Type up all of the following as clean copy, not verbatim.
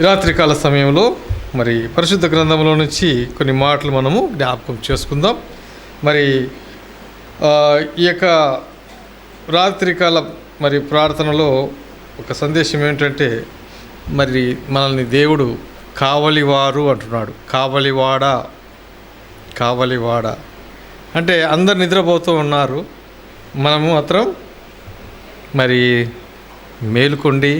రాత్రికాల సమయంలో మరి పరిశుద్ధ గ్రంథంలో నుంచి కొన్ని మాటలు మనము జ్ఞాపకం చేసుకుందాం. మరి ఈ యొక్క రాత్రికాల మరి ప్రార్థనలో ఒక సందేశం ఏంటంటే, మరి మనల్ని దేవుడు కావలివారు అంటున్నాడు. కావలివాడ అంటే అందరు నిద్రపోతూ ఉన్నారు, మనము మాత్రం మరి మేలుకొండి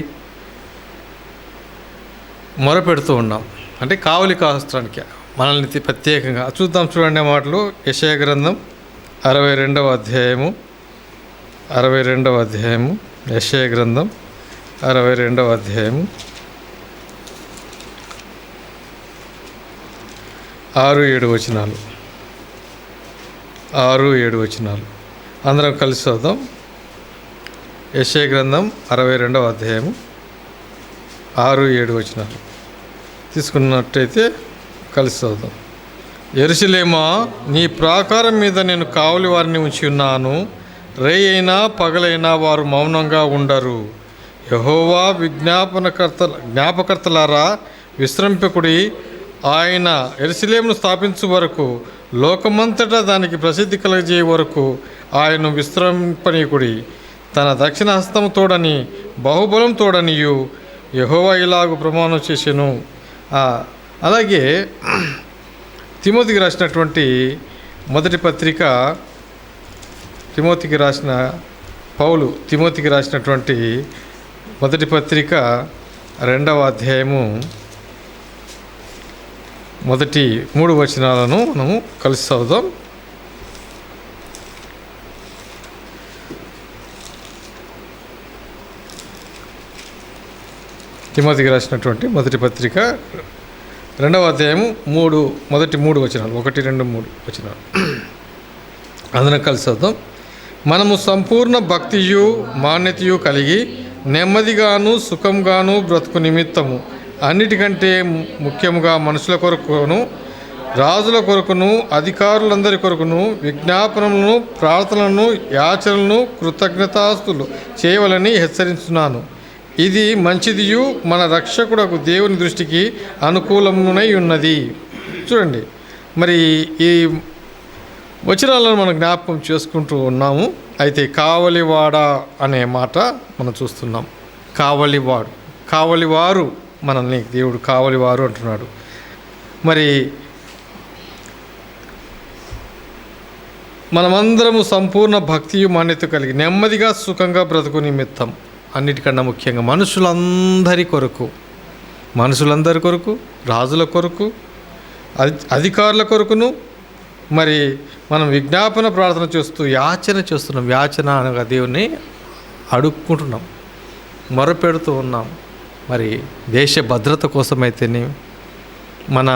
మొరపెడుతూ ఉన్నాం. అంటే కావలి కాస్తానికి మనల్ని ప్రత్యేకంగా చూద్దాం. చూడండి మాటలు. యెషయా గ్రంథం 62వ అధ్యాయము యెషయా గ్రంథం 62వ అధ్యాయము 6-7 వచనాలు. 6-7 వచనాలు అందరం కలిసి చదువుదాం. యెషయా గ్రంథం 62వ అధ్యాయము 6-7 వచనాలు తీసుకున్నట్టయితే కలిసి చదువుదాం. యెరూషలేమా, నీ ప్రాకారం మీద నేను కావలి వారిని ఉంచి ఉన్నాను. రేయైనా పగలైనా వారు మౌనంగా ఉండరు. యెహోవా జ్ఞాపకర్తలారా విశ్రంపకుడి. ఆయన యెరూషలేమును స్థాపించు వరకు, లోకమంతటా దానికి ప్రసిద్ధి కలగజేయ వరకు ఆయనను విశ్రంపనీకుడి. తన దక్షిణ హస్తము తోడని బాహుబలం తోడనియు యెహోవా ఇలాగు ప్రమాణం చేసెను. అలాగే తిమోతికి రాసినటువంటి మొదటి పత్రిక, పౌలు తిమోతికి రాసినటువంటి మొదటి పత్రిక 2వ అధ్యాయము మొదటి 3 వచనాలను మనము కలిసి చదువుదాం. తిమోతికి రాసినటువంటి మొదటి పత్రిక 2వ అధ్యాయము మొదటి 3 వచనాలు, 1, 2, 3 వచనాలు అందరం కలిసి చదువుదాం. మనము సంపూర్ణ భక్తియు మాన్యతయు కలిగి నెమ్మదిగాను సుఖంగాను బ్రతుకు నిమిత్తము అన్నిటికంటే ముఖ్యముగా మనుషుల కొరకును, రాజుల కొరకును, అధికారులందరి కొరకును విజ్ఞాపనలను, ప్రార్థనలను, యాచనలను, కృతజ్ఞతాస్తులు చేయవలని హెచ్చరించున్నాను. ఇది మంచిదియు మన రక్షకుడకు దేవుని దృష్టికి అనుకూలమునై ఉన్నది. చూడండి, మరి ఈ వచనాలను మనం జ్ఞాపకం చేసుకుంటూ ఉన్నాము. అయితే కావలివాడ అనే మాట మనం చూస్తున్నాం. కావలివారు మనల్ని దేవుడు కావలివారు అంటున్నాడు. మరి మనమందరము సంపూర్ణ భక్తియు మాన్యత కలిగి నెమ్మదిగా సుఖంగా బ్రతుకు నిమిత్తం, అన్నిటికన్నా ముఖ్యంగా మనుషులందరి కొరకు, రాజుల కొరకు, అధికారుల కొరకును మరి మనం విజ్ఞాపన ప్రార్థన చేస్తూ యాచన అనగా దేవుణ్ణి అడుక్కుంటున్నాం, మొరపెడుతూ ఉన్నాం. మరి దేశ భద్రత కోసమైతేనే, మన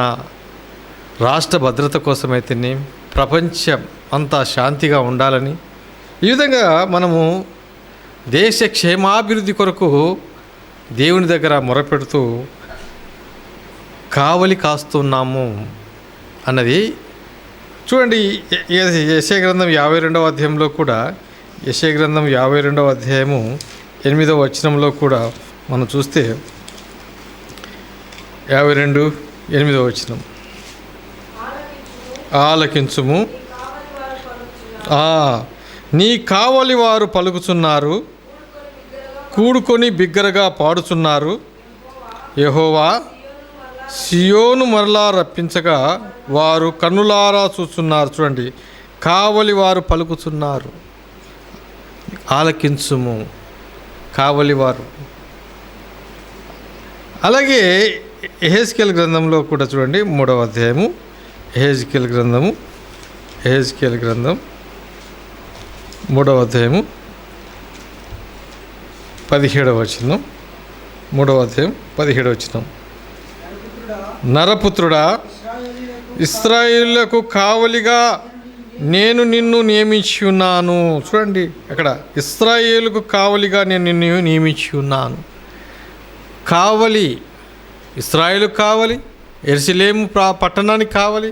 రాష్ట్ర భద్రత కోసమైతేనే, ప్రపంచం అంతా శాంతిగా ఉండాలని, ఈ విధంగా మనము దేశ క్షేమాభివృద్ధి కొరకు దేవుని దగ్గర మొరపెడుతూ కావలి కాస్తున్నాము అన్నది చూడండి. యెషయా గ్రంథం 52వ అధ్యాయంలో కూడా, యెషయా గ్రంథం 52వ అధ్యాయము 8వ వచనంలో కూడా మనం చూస్తే 52:8 వచనం, ఆలకించుము, నీ కావలి వారు పలుకుచున్నారు, కూడుకొని బిగ్గరగా పాడుచున్నారు. యెహోవా సియోను మరలా రప్పించగా వారు కన్నులారా చూస్తున్నారు. చూడండి, కావలి వారు పలుకుచున్నారు, ఆలకించుము, కావలివారు. అలాగే యెహెజ్కేలు గ్రంథంలో కూడా చూడండి, 3వ అధ్యాయము యెహెజ్కేలు గ్రంథం 3వ అధ్యాయము 17వ వచనం, 3వ అధ్యాయం 17వ వచనం, నరపుత్రుడా, ఇశ్రాయేలులకు కావలిగా నేను నిన్ను నియమించి ఉన్నాను. చూడండి, అక్కడ ఇశ్రాయేలుకు కావలిగా నేను నిన్ను నియమించి ఉన్నాను. కావలి, ఇశ్రాయేలు కావలి, యెరూషలేము పట్టణానికి కావలి,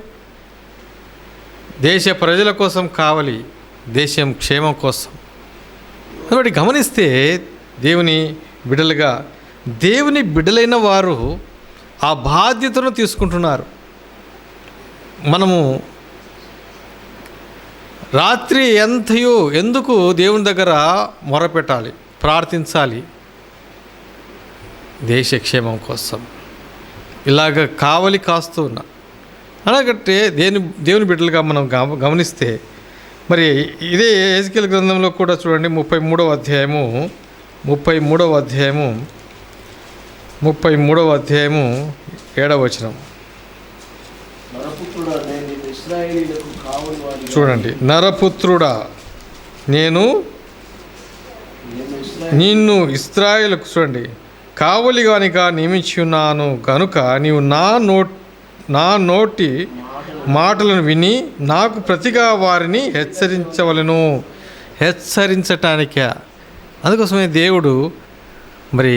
దేశ ప్రజల కోసం కావలి, దేశం క్షేమం కోసం. కాబట్టి గమనిస్తే దేవుని బిడ్డలుగా, దేవుని బిడ్డలైన వారు ఆ బాధ్యతను తీసుకుంటున్నారు. మనము రాత్రి ఎంతయో ఎందుకు దేవుని దగ్గర మొరపెట్టాలి, ప్రార్థించాలి? దేశక్షేమం కోసం. ఇలాగ కావలి కాస్తూ ఉన్నా అలాగట్టే దేవుని బిడ్డలుగా మనం గమనిస్తే మరి ఇదే యెహెజ్కేలు గ్రంథంలో కూడా చూడండి 33వ అధ్యాయము 7వ వచనం చూడండి. నరపుత్రుడా, నేను నిన్ను ఇశ్రాయేలుకు చూడండి కావలిగానిగా నియమించి ఉన్నాను కనుక నీవు నా నోటి మాటలను విని నాకు ప్రతిగా వారిని హెచ్చరించటానికే. అందుకోసమే దేవుడు మరి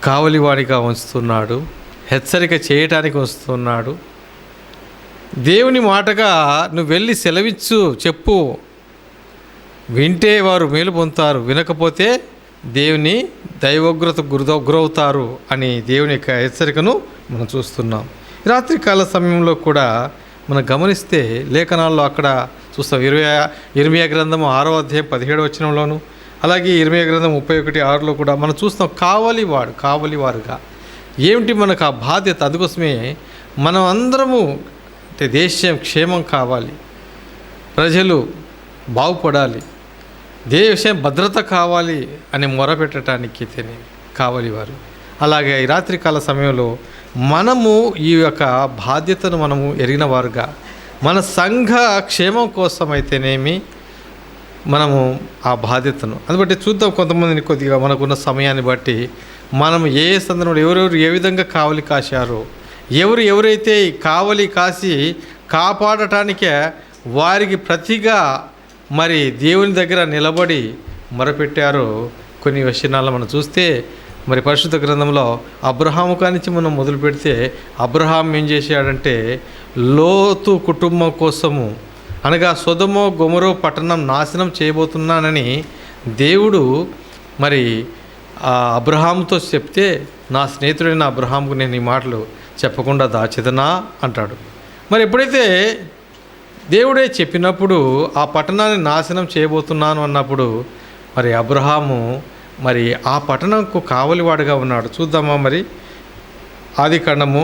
కావలివాడిగా ఉంచుతున్నాడు, హెచ్చరిక చేయటానికి వస్తున్నాడు. దేవుని మాటగా నువ్వు వెళ్ళి సెలవిచ్చు, చెప్పు. వింటే వారు మేలు పొందుతారు, వినకపోతే దేవుని దైవోగ్రత గురవుతారు అని దేవుని యొక్క హెచ్చరికను మనం చూస్తున్నాం. రాత్రికాల సమయంలో కూడా మనం గమనిస్తే లేఖనాల్లో అక్కడ చూస్తాం. ఇర్మియా గ్రంథము 6వ అధ్యాయం 17వ వచనంలోను, అలాగే ఇర్మియా గ్రంథం 31:6లో కూడా మనం చూస్తాం కావలివారుగా. ఏమిటి మనకు ఆ బాధ్యత? అందుకోసమే మనం అందరము అంటే దేశం క్షేమం కావాలి, ప్రజలు బాగుపడాలి, దేశం భద్రత కావాలి అని మొరపెట్టడానికి కావలివారు. అలాగే ఈ రాత్రికాల సమయంలో మనము ఈ యొక్క బాధ్యతను మనము ఎరిగిన వారుగా మన సంఘ క్షేమం కోసం అయితేనేమి మనము ఆ బాధ్యతను అందుబట్టి చూద్దాం. కొంతమందిని కొద్దిగా మనకున్న సమయాన్ని బట్టి మనం ఏ సందర్భంలో ఎవరెవరు ఏ విధంగా కావలి కాశారో, ఎవరైతే కావలి కాసి కాపాడటానికే వారికి ప్రతిగా మరి దేవుని దగ్గర నిలబడి మొరపెట్టారో కొన్ని విషయాలు మనం చూస్తే మరి పరిశుద్ధ గ్రంథంలో అబ్రహాము కానించి మనం మొదలు పెడితే అబ్రహాం ఏం చేశాడంటే లోతు కుటుంబం కోసము అనగా సొదొమ గొమొర పట్టణం నాశనం చేయబోతున్నానని దేవుడు మరి అబ్రహాముతో చెప్తే నా స్నేహితుడైన అబ్రహాముకు నేను ఈ మాటలు చెప్పకుండా దాచెదనా అంటాడు. మరి ఎప్పుడైతే దేవుడే చెప్పినప్పుడు ఆ పట్టణాన్ని నాశనం చేయబోతున్నాను అన్నప్పుడు మరి అబ్రహాము మరి ఆ పట్టణంకు కావలివాడుగా ఉన్నాడు. చూద్దామా మరి ఆదికాండము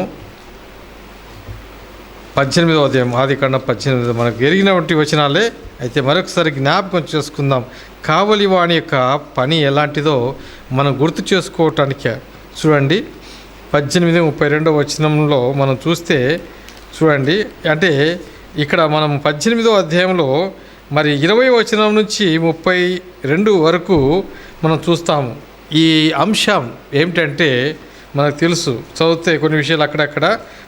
18వ అధ్యాయం, ఆదికాండం 18 మనకు ఎరిగినటువంటి వచనాలే అయితే మరొకసారి జ్ఞాపకం చేసుకుందాం. కావలివాణి యొక్క పని ఎలాంటిదో మనం గుర్తు చేసుకోవటానికి చూడండి. 18:32 వచనంలో మనం చూస్తే చూడండి, అంటే ఇక్కడ మనం 18వ అధ్యాయంలో మరి 20వ వచనం నుంచి 32 వరకు మనం చూస్తాము. ఈ అంశం ఏమిటంటే మనకు తెలుసు, చదివితే కొన్ని విషయాలు అక్కడక్కడ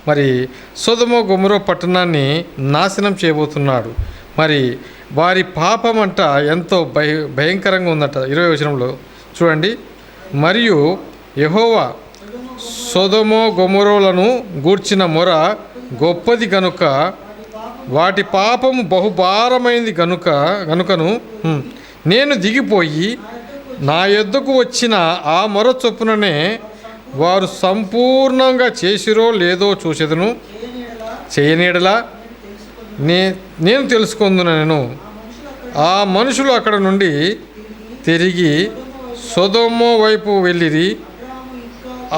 మరి సొదొమ గొమొర పట్టణాన్ని నాశనం చేయబోతున్నాడు. మరి వారి పాపం అంట ఎంతో భయంకరంగా ఉందట. 20వ వచనంలో చూడండి, మరియు యెహోవా సొదొమ గొమొరలను గూర్చిన మొర గొప్పది గనుక వాటి పాపము బహుభారమైంది గనుకను నేను దిగిపోయి నా యొద్దకు వచ్చిన ఆ మొర చొప్పుననే వారు సంపూర్ణంగా చేసిరో లేదో చూసేదను. చేయనీడలా నేను తెలుసుకుందును. ఆ మనుషులు అక్కడ నుండి తిరిగి సొదొమ వైపు వెళ్ళిరి.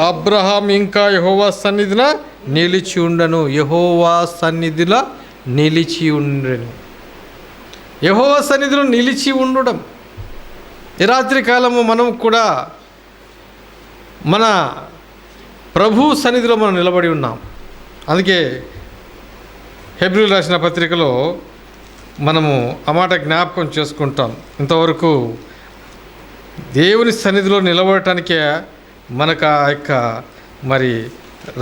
అబ్రహాం ఇంకా యెహోవా సన్నిధిన నిలిచి ఉండను. యెహోవా సన్నిధిలో నిలిచి ఉండను. యెహోవా సన్నిధిలో నిలిచి ఉండడం. ఈ రాత్రి కాలము మనం కూడా మన ప్రభు సన్నిధిలో మనం నిలబడి ఉన్నాం. అందుకే హెబ్రీయులకు రాసిన పత్రికలో మనము ఆ మాట జ్ఞాపకం చేసుకుంటాం. ఇంతవరకు దేవుని సన్నిధిలో నిలబడటానికే మనకు ఆ యొక్క మరి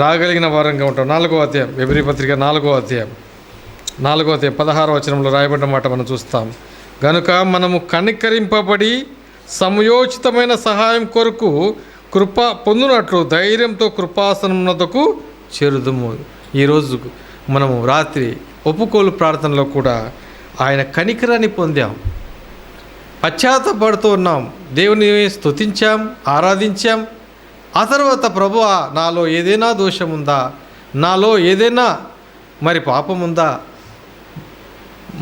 రాగలిగిన వారంగా ఉంటాం. 4వ అధ్యాయం హెబ్రీ పత్రిక 4వ అధ్యాయం 16వ వచనంలో రాయబడిన మాట మనం చూస్తాం. గనుక మనము కనికరింపబడి సమయోచితమైన సహాయం కొరకు కృప పొందునట్లు ధైర్యంతో కృపాసనమునకు చేరుదుము. ఈరోజు మనము రాత్రి ఒప్పుకోలు ప్రార్థనలో కూడా ఆయన కనికరాన్ని పొందాం, పశ్చాత్తపడుతూ ఉన్నాం, దేవుని స్తుతించాం, ఆరాధించాం. ఆ తర్వాత ప్రభువా నాలో ఏదైనా దోషం ఉందా, నాలో ఏదైనా మరి పాపం ఉందా,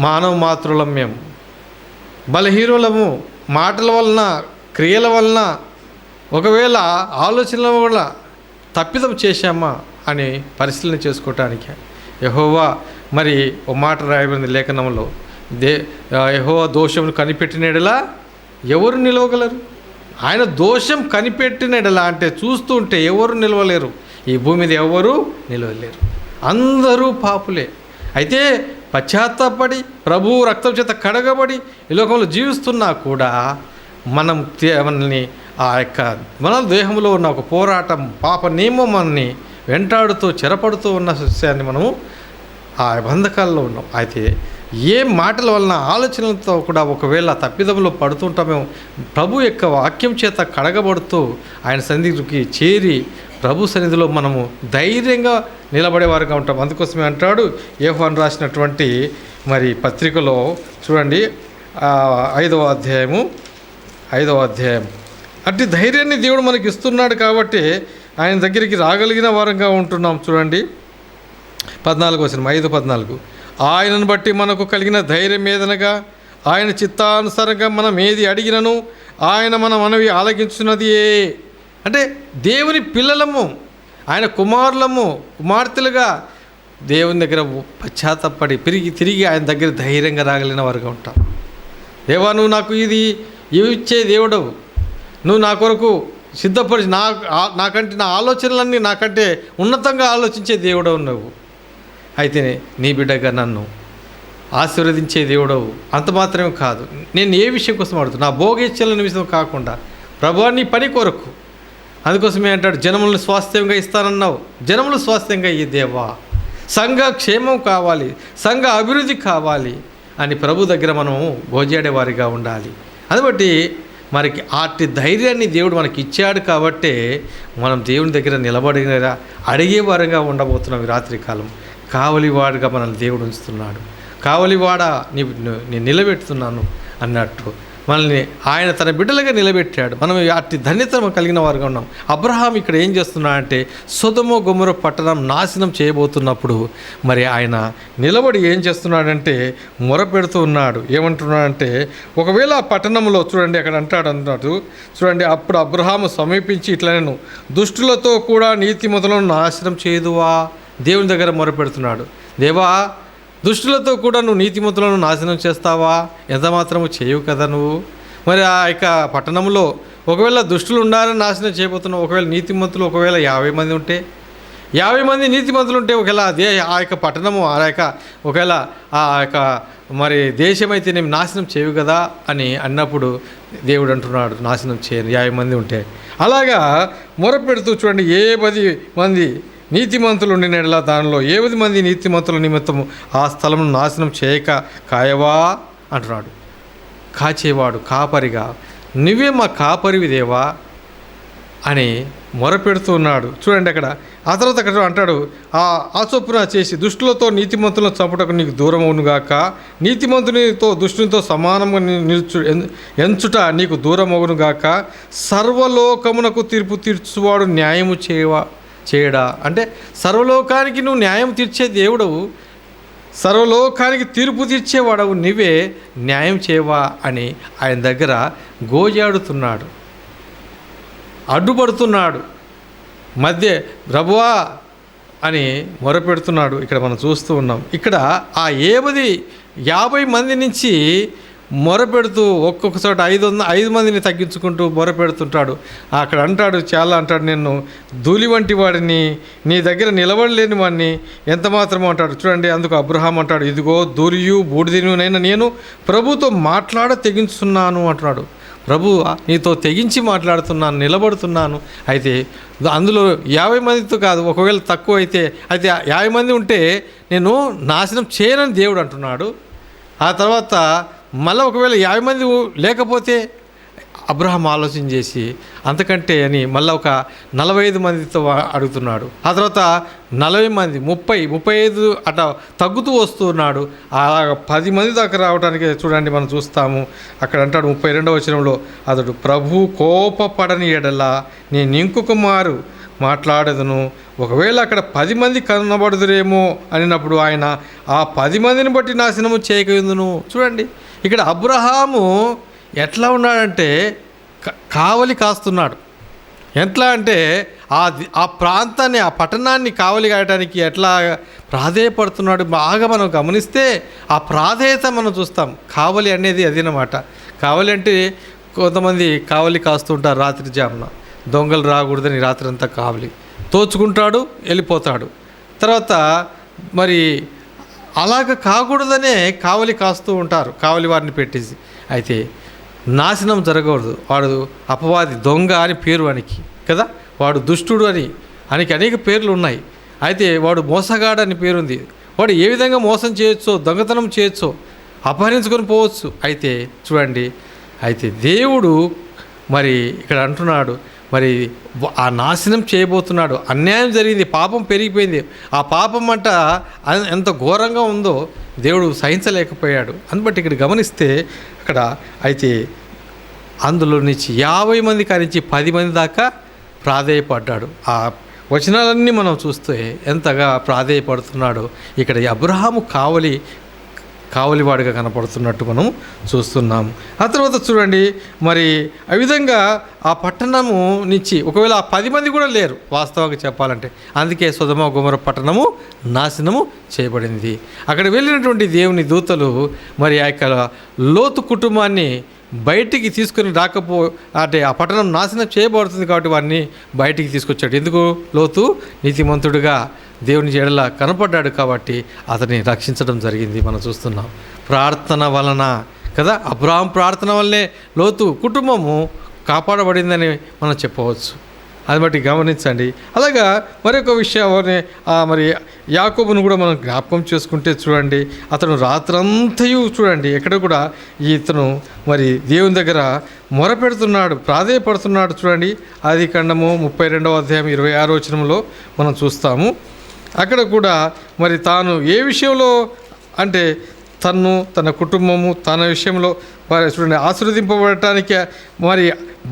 మానవ మాతృలం మేము, బలహీనులము, మాటల వలన క్రియల వలన ఒకవేళ ఆలోచనల వల్ల తప్పిదం చేశామా అని పరిశీలన చేసుకోవటానికి యెహోవా మరి ఓ మాట రాయబడింది లేఖనంలో, యెహోవా దోషమును కనిపెట్టినడలా ఎవరు నిలవగలరు? ఆయన దోషం కనిపెట్టినడలా అంటే చూస్తూ ఉంటే ఎవరు నిలవలేరు, ఈ భూమి మీద ఎవరు నిలవలేరు, అందరూ పాపులే. అయితే పశ్చాత్తాపడి ప్రభువు రక్తం చేత కడగబడి ఈ లోకంలో జీవిస్తున్నా కూడా మనల్ని ఆ యొక్క మన దేహంలో ఉన్న ఒక పోరాటం, పాప నియమం మనని వెంటాడుతూ చెరపడుతూ ఉన్న విషయాన్ని మనము ఆ బంధకాల్లో ఉన్నాం. అయితే ఏ మాటల వలన ఆలోచనలతో కూడా ఒకవేళ తప్పిదంలో పడుతుంటామేమో, ప్రభు యొక్క వాక్యం చేత కడగబడుతూ ఆయన సన్నిధికి చేరి ప్రభు సన్నిధిలో మనము ధైర్యంగా నిలబడేవారుగా ఉంటాం. అందుకోసమే అంటాడు యోహాను రాసినటువంటి మరి పత్రికలో చూడండి 5వ అధ్యాయం అట్టి ధైర్యాన్ని దేవుడు మనకి ఇస్తున్నాడు కాబట్టి ఆయన దగ్గరికి రాగలిగిన వారంగా ఉంటున్నాం. చూడండి 5:14 ఆయనను బట్టి మనకు కలిగిన ధైర్యం ఏదనగా ఆయన చిత్తానుసారంగా మనం ఏది అడిగినను ఆయన మన మనవి ఆలకించున్నది. అంటే దేవుని పిల్లలము, ఆయన కుమారులము, కుమార్తెలుగా దేవుని దగ్గర పశ్చాత్తాపడి తిరిగి ఆయన దగ్గర ధైర్యంగా రాగలిగిన వారుగా ఉంటాం. దేవా నువ్వు నాకు ఇవి ఇచ్చే దేవుడవు, నువ్వు నా కొరకు సిద్ధపరిచి నాకంటే నా ఆలోచనలన్నీ నాకంటే ఉన్నతంగా ఆలోచించే దేవుడవు నువ్వు. అయితే నీ బిడ్డగా నన్ను ఆశీర్వదించే దేవుడవు. అంత మాత్రమే కాదు, నేను ఏ విషయం కోసం అడుగుతాను, నా భోగేచ్ఛల నిమిషం కాకుండా ప్రభువా నీ పని కొరకు. అందుకోసమే అంటాడు జనములను స్వాస్థ్యంగా ఇస్తానన్నావు, జనములు స్వాస్థ్యంగా ఈ దేవా, సంఘ క్షేమం కావాలి, సంఘ అభివృద్ధి కావాలి అని ప్రభు దగ్గర మనము గోజాడే వారిగా ఉండాలి. అందుబట్టి మనకి అట్టి ధైర్యాన్ని దేవుడు మనకి ఇచ్చాడు కాబట్టే మనం దేవుని దగ్గర నిలబడిన అడిగే వారంగా ఉండబోతున్నాం. ఈ రాత్రి కాలం కావలివాడుగా మనల్ని దేవుడు ఉంచుతున్నాడు. కావలివాడ నేను నిలబెడుతున్నాను అన్నట్టు మనల్ని ఆయన తన బిడ్డలుగా నిలబెట్టాడు. మనం అట్టి ధన్యత కలిగిన వారుగా ఉన్నాం. అబ్రహాం ఇక్కడ ఏం చేస్తున్నాడంటే సొదొమ గొమొర పట్టణం నాశనం చేయబోతున్నప్పుడు మరి ఆయన నిలబడి ఏం చేస్తున్నాడంటే మొరపెడుతూ ఉన్నాడు. ఏమంటున్నాడంటే ఒకవేళ ఆ పట్టణంలో చూడండి అక్కడ అన్నాడు చూడండి, అప్పుడు అబ్రహాము సమీపించి ఇట్లా నేను దుష్టులతో కూడా నీతిమంతులను నాశనం చేయదువా. దేవుని దగ్గర మొరపెడుతున్నాడు, దేవా దుష్టులతో కూడా నువ్వు నీతిమంతులను నాశనం చేస్తావా? ఎంత మాత్రము చేయవు కదా నువ్వు. మరి ఆ యొక్క పట్టణంలో ఒకవేళ దుష్టులు ఉండాలని నాశనం చేయబోతున్నావు, ఒకవేళ నీతిమంతులు ఒకవేళ 50 మంది ఉంటే, 50 మంది నీతిమంతులు ఉంటే ఒకవేళ అదే ఆ యొక్క పట్టణము ఒకవేళ ఆ యొక్క మరి దేశమైతే నేను నాశనం చేయవు కదా అని అన్నప్పుడు దేవుడు అంటున్నాడు నాశనం చేయను 50 మంది ఉంటే. అలాగా మొరపెడుతూ చూడండి, 10 మంది నీతిమంతులు ఉండినలా దానిలో 10 మంది నీతిమంతుల నిమిత్తము ఆ స్థలమును నాశనం చేయక కాయవా అంటున్నాడు. కాచేవాడు కాపరిగా నువ్వే మా కాపరివి దేవా అని మొరపెడుతూ ఉన్నాడు. చూడండి అక్కడ ఆ తర్వాత అక్కడ అంటాడు, ఆ చొప్పున చేసి దుష్టులతో నీతిమంతులను చంపుటకు నీకు దూరం అవునుగాక, నీతిమంతునితో దుష్టునితో సమానంగా ఎంచుట నీకు దూరం అవునుగాక, సర్వలోకమునకు తీర్పు తీర్చువాడు న్యాయము చేయడా. అంటే సర్వలోకానికి నువ్వు న్యాయం తీర్చే దేవుడవు, సర్వలోకానికి తీర్పు తీర్చేవాడవు, నువ్వే న్యాయం చేయవా అని ఆయన దగ్గర గోజాడుతున్నాడు, అడ్డుపడుతున్నాడు, మధ్య ప్రభువా అని మొరపెడుతున్నాడు. ఇక్కడ మనం చూస్తూ ఉన్నాం. ఇక్కడ ఆ 50 మంది నుంచి మొరపెడుతూ ఒక్కొక్క చోట 5 మందిని తగ్గించుకుంటూ మొరపెడుతుంటాడు. అక్కడ అంటాడు, చాలా అంటాడు, నేను ధూళి వంటి వాడిని, నీ దగ్గర నిలబడలేని వాడిని ఎంత మాత్రమో అంటాడు. చూడండి అందుకు అబ్రహాం అంటాడు, ఇదిగో ధూళియు బూడిదనునైనా నేను ప్రభుతో తెగించున్నాను అంటున్నాడు. ప్రభు నీతో తెగించి మాట్లాడుతున్నాను, నిలబడుతున్నాను. అయితే అందులో 50 మందితో కాదు, ఒకవేళ తక్కువ అయితే 50 మంది ఉంటే నేను నాశనం చేయనని దేవుడు అంటున్నాడు. ఆ తర్వాత మళ్ళీ ఒకవేళ 50 మంది లేకపోతే అబ్రహాం ఆలోచన చేసి అంతకంటే అని మళ్ళీ ఒక 45 మందితో అడుగుతున్నాడు. ఆ తర్వాత 40 మంది 35 అట్లా తగ్గుతూ వస్తున్నాడు. అలా 10 మంది దాకా రావడానికి చూడండి మనం చూస్తాము. అక్కడ అంటాడు 32వ వచనంలో, అతడు ప్రభు కోపపడని ఎడల నేను ఇంకొక మారు మాట్లాడదును, ఒకవేళ అక్కడ 10 మంది కనబడుదురేమో అనినప్పుడు ఆయన ఆ 10 మందిని బట్టి నాశనము చేయకుందును. చూడండి ఇక్కడ అబ్రహాము ఎట్లా ఉన్నాడంటే కావలి కాస్తున్నాడు. ఎట్లా అంటే ఆ ప్రాంతాన్ని, ఆ పట్టణాన్ని కావలి కాయడానికి ఎట్లా ప్రాధేయపడుతున్నాడు బాగా మనం గమనిస్తే ఆ ప్రాధేయత మనం చూస్తాం. కావలి అనేది అదేనమాట. కావలి అంటే కొంతమంది కావలి కాస్తుంటారు రాత్రి జామున, దొంగలు రాకూడదని రాత్రి అంతా కావలి తోచుకుంటాడు, వెళ్ళిపోతాడు. తర్వాత మరి అలాగ కాకూడదనే కావలి కాస్తూ ఉంటారు, కావలి వారిని పెట్టేసి. అయితే నాశనం జరగకూడదు. వాడు అపవాది, దొంగ అని పేరు వానికి కదా, వాడు దుష్టుడు అని అనేక పేర్లు ఉన్నాయి. అయితే వాడు మోసగాడని పేరుంది. వాడు ఏ విధంగా మోసం చేయొచ్చో, దొంగతనం చేయొచ్చో, అపహరించుకొని పోవచ్చు. అయితే చూడండి, అయితే దేవుడు మరి ఇక్కడ అంటున్నాడు, మరి ఆ నాశనం చేయబోతున్నాడు. అన్యాయం జరిగింది, పాపం పెరిగిపోయింది. ఆ పాపం అంట ఎంత ఘోరంగా ఉందో దేవుడు సహించలేకపోయాడు. అందుబట్టి ఇక్కడ గమనిస్తే అక్కడ అయితే అందులో నుంచి 50 మంది కానించి 10 మంది దాకా ప్రాధేయపడ్డాడు. ఆ వచనాలన్నీ మనం చూస్తే ఎంతగా ప్రాధేయపడుతున్నాడో ఇక్కడ అబ్రహాము కావలివాడిగా కనపడుతున్నట్టు మనం చూస్తున్నాము. ఆ తర్వాత చూడండి, మరి ఆ విధంగా ఆ పట్టణము నుంచి ఒకవేళ ఆ 10 మంది కూడా లేరు వాస్తవంగా చెప్పాలంటే. అందుకే సొదొమ గొమొర్రా పట్టణము నాశనము చేయబడింది. అక్కడ వెళ్ళినటువంటి దేవుని దూతలు మరి ఆ యొక్క లోతు కుటుంబాన్ని బయటికి తీసుకుని అంటే ఆ పట్టణం నాశనం చేయబడుతుంది కాబట్టి వారిని బయటికి తీసుకొచ్చాడు. ఎందుకు? లోతు నీతిమంతుడుగా దేవుని ఎడల కనపడ్డాడు కాబట్టి అతన్ని రక్షించడం జరిగింది. మనం చూస్తున్నాం ప్రార్థన వలన కదా, అబ్రహాం ప్రార్థన వల్లనే లోతు కుటుంబము కాపాడబడిందని మనం చెప్పవచ్చు. అది బట్టి గమనించండి. అలాగా మరొక విషయం, మరి యాకోబును కూడా మనం జ్ఞాపకం చేసుకుంటే చూడండి, అతను రాత్రంతయు చూడండి ఎక్కడ కూడా ఇతను మరి దేవుని దగ్గర మొరపెడుతున్నాడు, ప్రాధేయపడుతున్నాడు. చూడండి ఆదికాండము 32వ అధ్యాయం 26వ వచనంలో మనం చూస్తాము. అక్కడ కూడా మరి తాను ఏ విషయంలో అంటే తన కుటుంబము తన విషయంలో చూడండి ఆశీర్వదింపబడటానికి మరి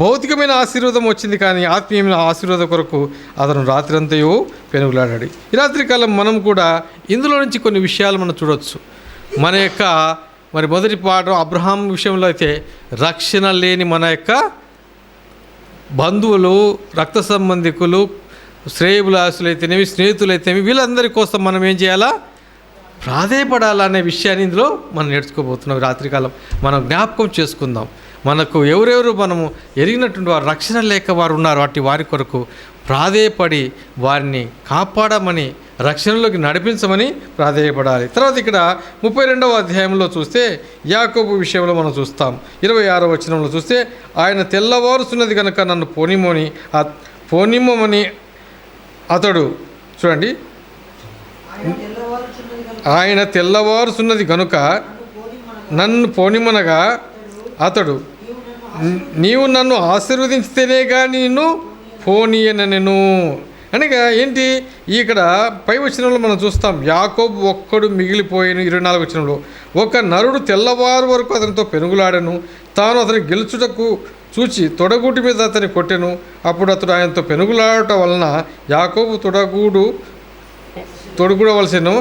భౌతికమైన ఆశీర్వాదం వచ్చింది, కానీ ఆత్మీయమైన ఆశీర్వాదం కొరకు అతను రాత్రంతయో పెనుగులాడాడు. ఈ రాత్రికాలం మనం కూడా ఇందులో నుంచి కొన్ని విషయాలు మనం చూడవచ్చు. మన యొక్క మరి మొదటి పాఠం అబ్రహాం విషయంలో అయితే రక్షణ లేని మన యొక్క బంధువులు, రక్త సంబంధికులు, శ్రేయబులాసులైతేనేమి, స్నేహితులైతేనేమి, వీళ్ళందరి కోసం మనం ఏం చేయాలా? ప్రాధేయపడాలనే విషయాన్ని ఇందులో మనం నేర్చుకోబోతున్నాం. రాత్రికాలం మనం జ్ఞాపకం చేసుకుందాం. మనకు ఎవరెవరు మనము ఎరిగినటువంటి వారు రక్షణ లేక వారు ఉన్నారు, వారి కొరకు ప్రాధేయపడి వారిని కాపాడమని, రక్షణలోకి నడిపించమని ప్రాధేయపడాలి. తర్వాత ఇక్కడ 32వ అధ్యాయంలో చూస్తే యాకోబు విషయంలో మనం చూస్తాం. 26వ వచనంలో చూస్తే ఆయన తెల్లవారుతున్నది కనుక నన్ను పోనిమ్మని అతడు చూడండి, ఆయన తెల్లవారుతున్నది కనుక నన్ను పోనిమ్మనగా అతడు నీవు నన్ను ఆశీర్వదించితేనే కానీ నిన్ను పోనీయనెను. అనగా ఏంటి? ఇక్కడ పై వచనంలో మనం చూస్తాం, యాకోబు ఒక్కడు మిగిలిపోయిన 24వ వచనంలో ఒక నరుడు తెల్లవారు వరకు అతనితో పెనుగులాడెను, తాను అతని గెలుచుటకు చూచి తొడగూటి మీద అతని కొట్టెను. అప్పుడు అతడు ఆయనతో పెనుగులాడటం వలన యాకోబు తొడగూడవలసెను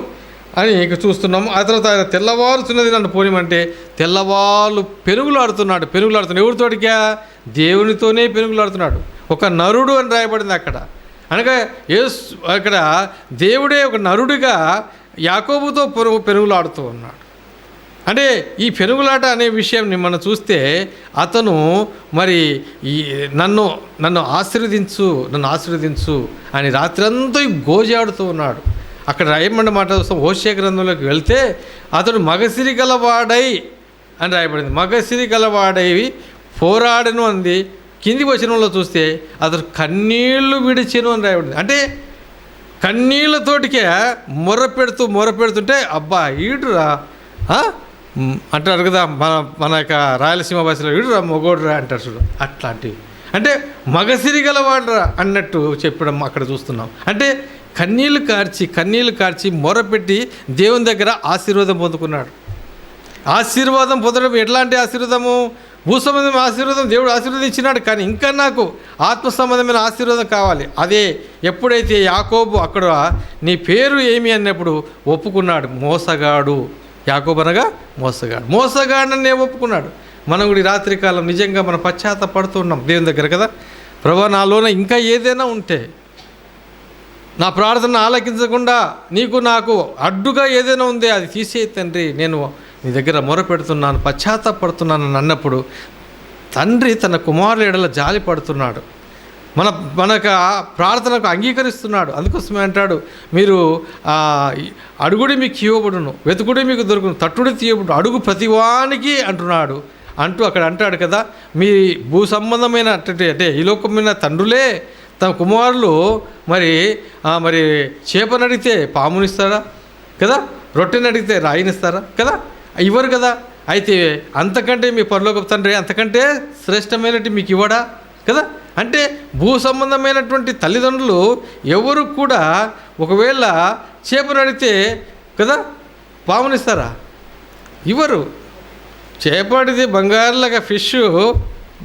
అని ఇక చూస్తున్నాము. ఆ తర్వాత ఆయన తెల్లవారుతున్నది నన్ను పోనిమంటే తెల్లవాళ్ళు పెనుగులాడుతున్నాడు. ఎవరితోటికా? దేవునితోనే పెనుగులాడుతున్నాడు. ఒక నరుడు అని రాయబడింది అక్కడ. అనగా అక్కడ దేవుడే ఒక నరుడిగా యాకోబుతో పెనుగులాడుతూ ఉన్నాడు. అంటే ఈ పెనుగులాట అనే విషయాన్ని మనం చూస్తే అతను మరి నన్ను ఆశీర్వదించు అని రాత్రంతా గోజాడుతూ ఉన్నాడు. అక్కడ రాయబడిన మాట చూస్తాం. హోషేయ గ్రంథంలోకి వెళ్తే అతడు మగసిరి గలవాడై అని రాయబడింది. మగసిరి గలవాడై పోరాడను అంది. కింది వచనంలో చూస్తే అతడు కన్నీళ్లు విడిచెను అని రాయబడింది. అంటే కన్నీళ్ళతోటికే మొర్ర పెడుతుంటే అబ్బా ఈడురా అంటారు కదా, మన యొక్క రాయలసీమ భాషలో వీడురా మొగోడురా అంటారు చూడు, అట్లాంటివి. అంటే మగసిరి గలవాడురా అన్నట్టు చెప్పడం అక్కడ చూస్తున్నాం. అంటే కన్నీళ్లు కార్చి మొరపెట్టి దేవుని దగ్గర ఆశీర్వాదం పొందుకున్నాడు. ఆశీర్వాదం పొందడం ఎట్లాంటి ఆశీర్వాదము? భూ సంబంధమైన ఆశీర్వాదం దేవుడు ఆశీర్వదించినాడు, కానీ ఇంకా నాకు ఆత్మ సంబంధమైన ఆశీర్వాదం కావాలి. అదే ఎప్పుడైతే యాకోబు అక్కడ నీ పేరు ఏమి అన్నప్పుడు ఒప్పుకున్నాడు. మోసగాడు, యాకోబు అనగా మోసగాడని ఒప్పుకున్నాడు. మనం కూడా రాత్రి కాలం నిజంగా మనం పశ్చాత్తపడుతున్నాం దేవుని దగ్గర కదా. ప్రభా, నాలోన ఇంకా ఏదైనా ఉంటే, నా ప్రార్థన ఆలకించకుండా నీకు నాకు అడ్డుగా ఏదైనా ఉందే అది తీసేయి తండ్రి, నేను నీ దగ్గర మొరపెడుతున్నాను, పశ్చాత్తపడుతున్నాను అన్నప్పుడు తండ్రి తన కుమారుల ఎడల జాలి పడుతున్నాడు. మనకు ప్రార్థనకు అంగీకరిస్తున్నాడు. అందుకోసమే అంటాడు, మీరు అడుగుడి మీకు ఇవ్వబడును, వెతుకుడి మీకు దొరుకును, తట్టుడి తీయబడు, అడుగు ప్రతివానికి అంటున్నాడు. అక్కడ అంటాడు కదా, మీ భూ సంబంధమైన అంటే ఈ లోకమైన తండ్రులే తమ కుమారులు మరి చేపనడిగితే పామునిస్తారా కదా, రొట్టెనడిగితే రాయినిస్తారా కదా, ఇవ్వరు కదా. అయితే అంతకంటే మీ పరలోకపు తండ్రి అంతకంటే శ్రేష్టమైనటి మీకు ఇవ్వడా కదా. అంటే భూ సంబంధమైనటువంటి తల్లిదండ్రులు ఎవరు కూడా ఒకవేళ చేపనడిగితే కదా పామునిస్తారా? ఇవ్వరు. చేపడితే బంగారులాగా ఫిష్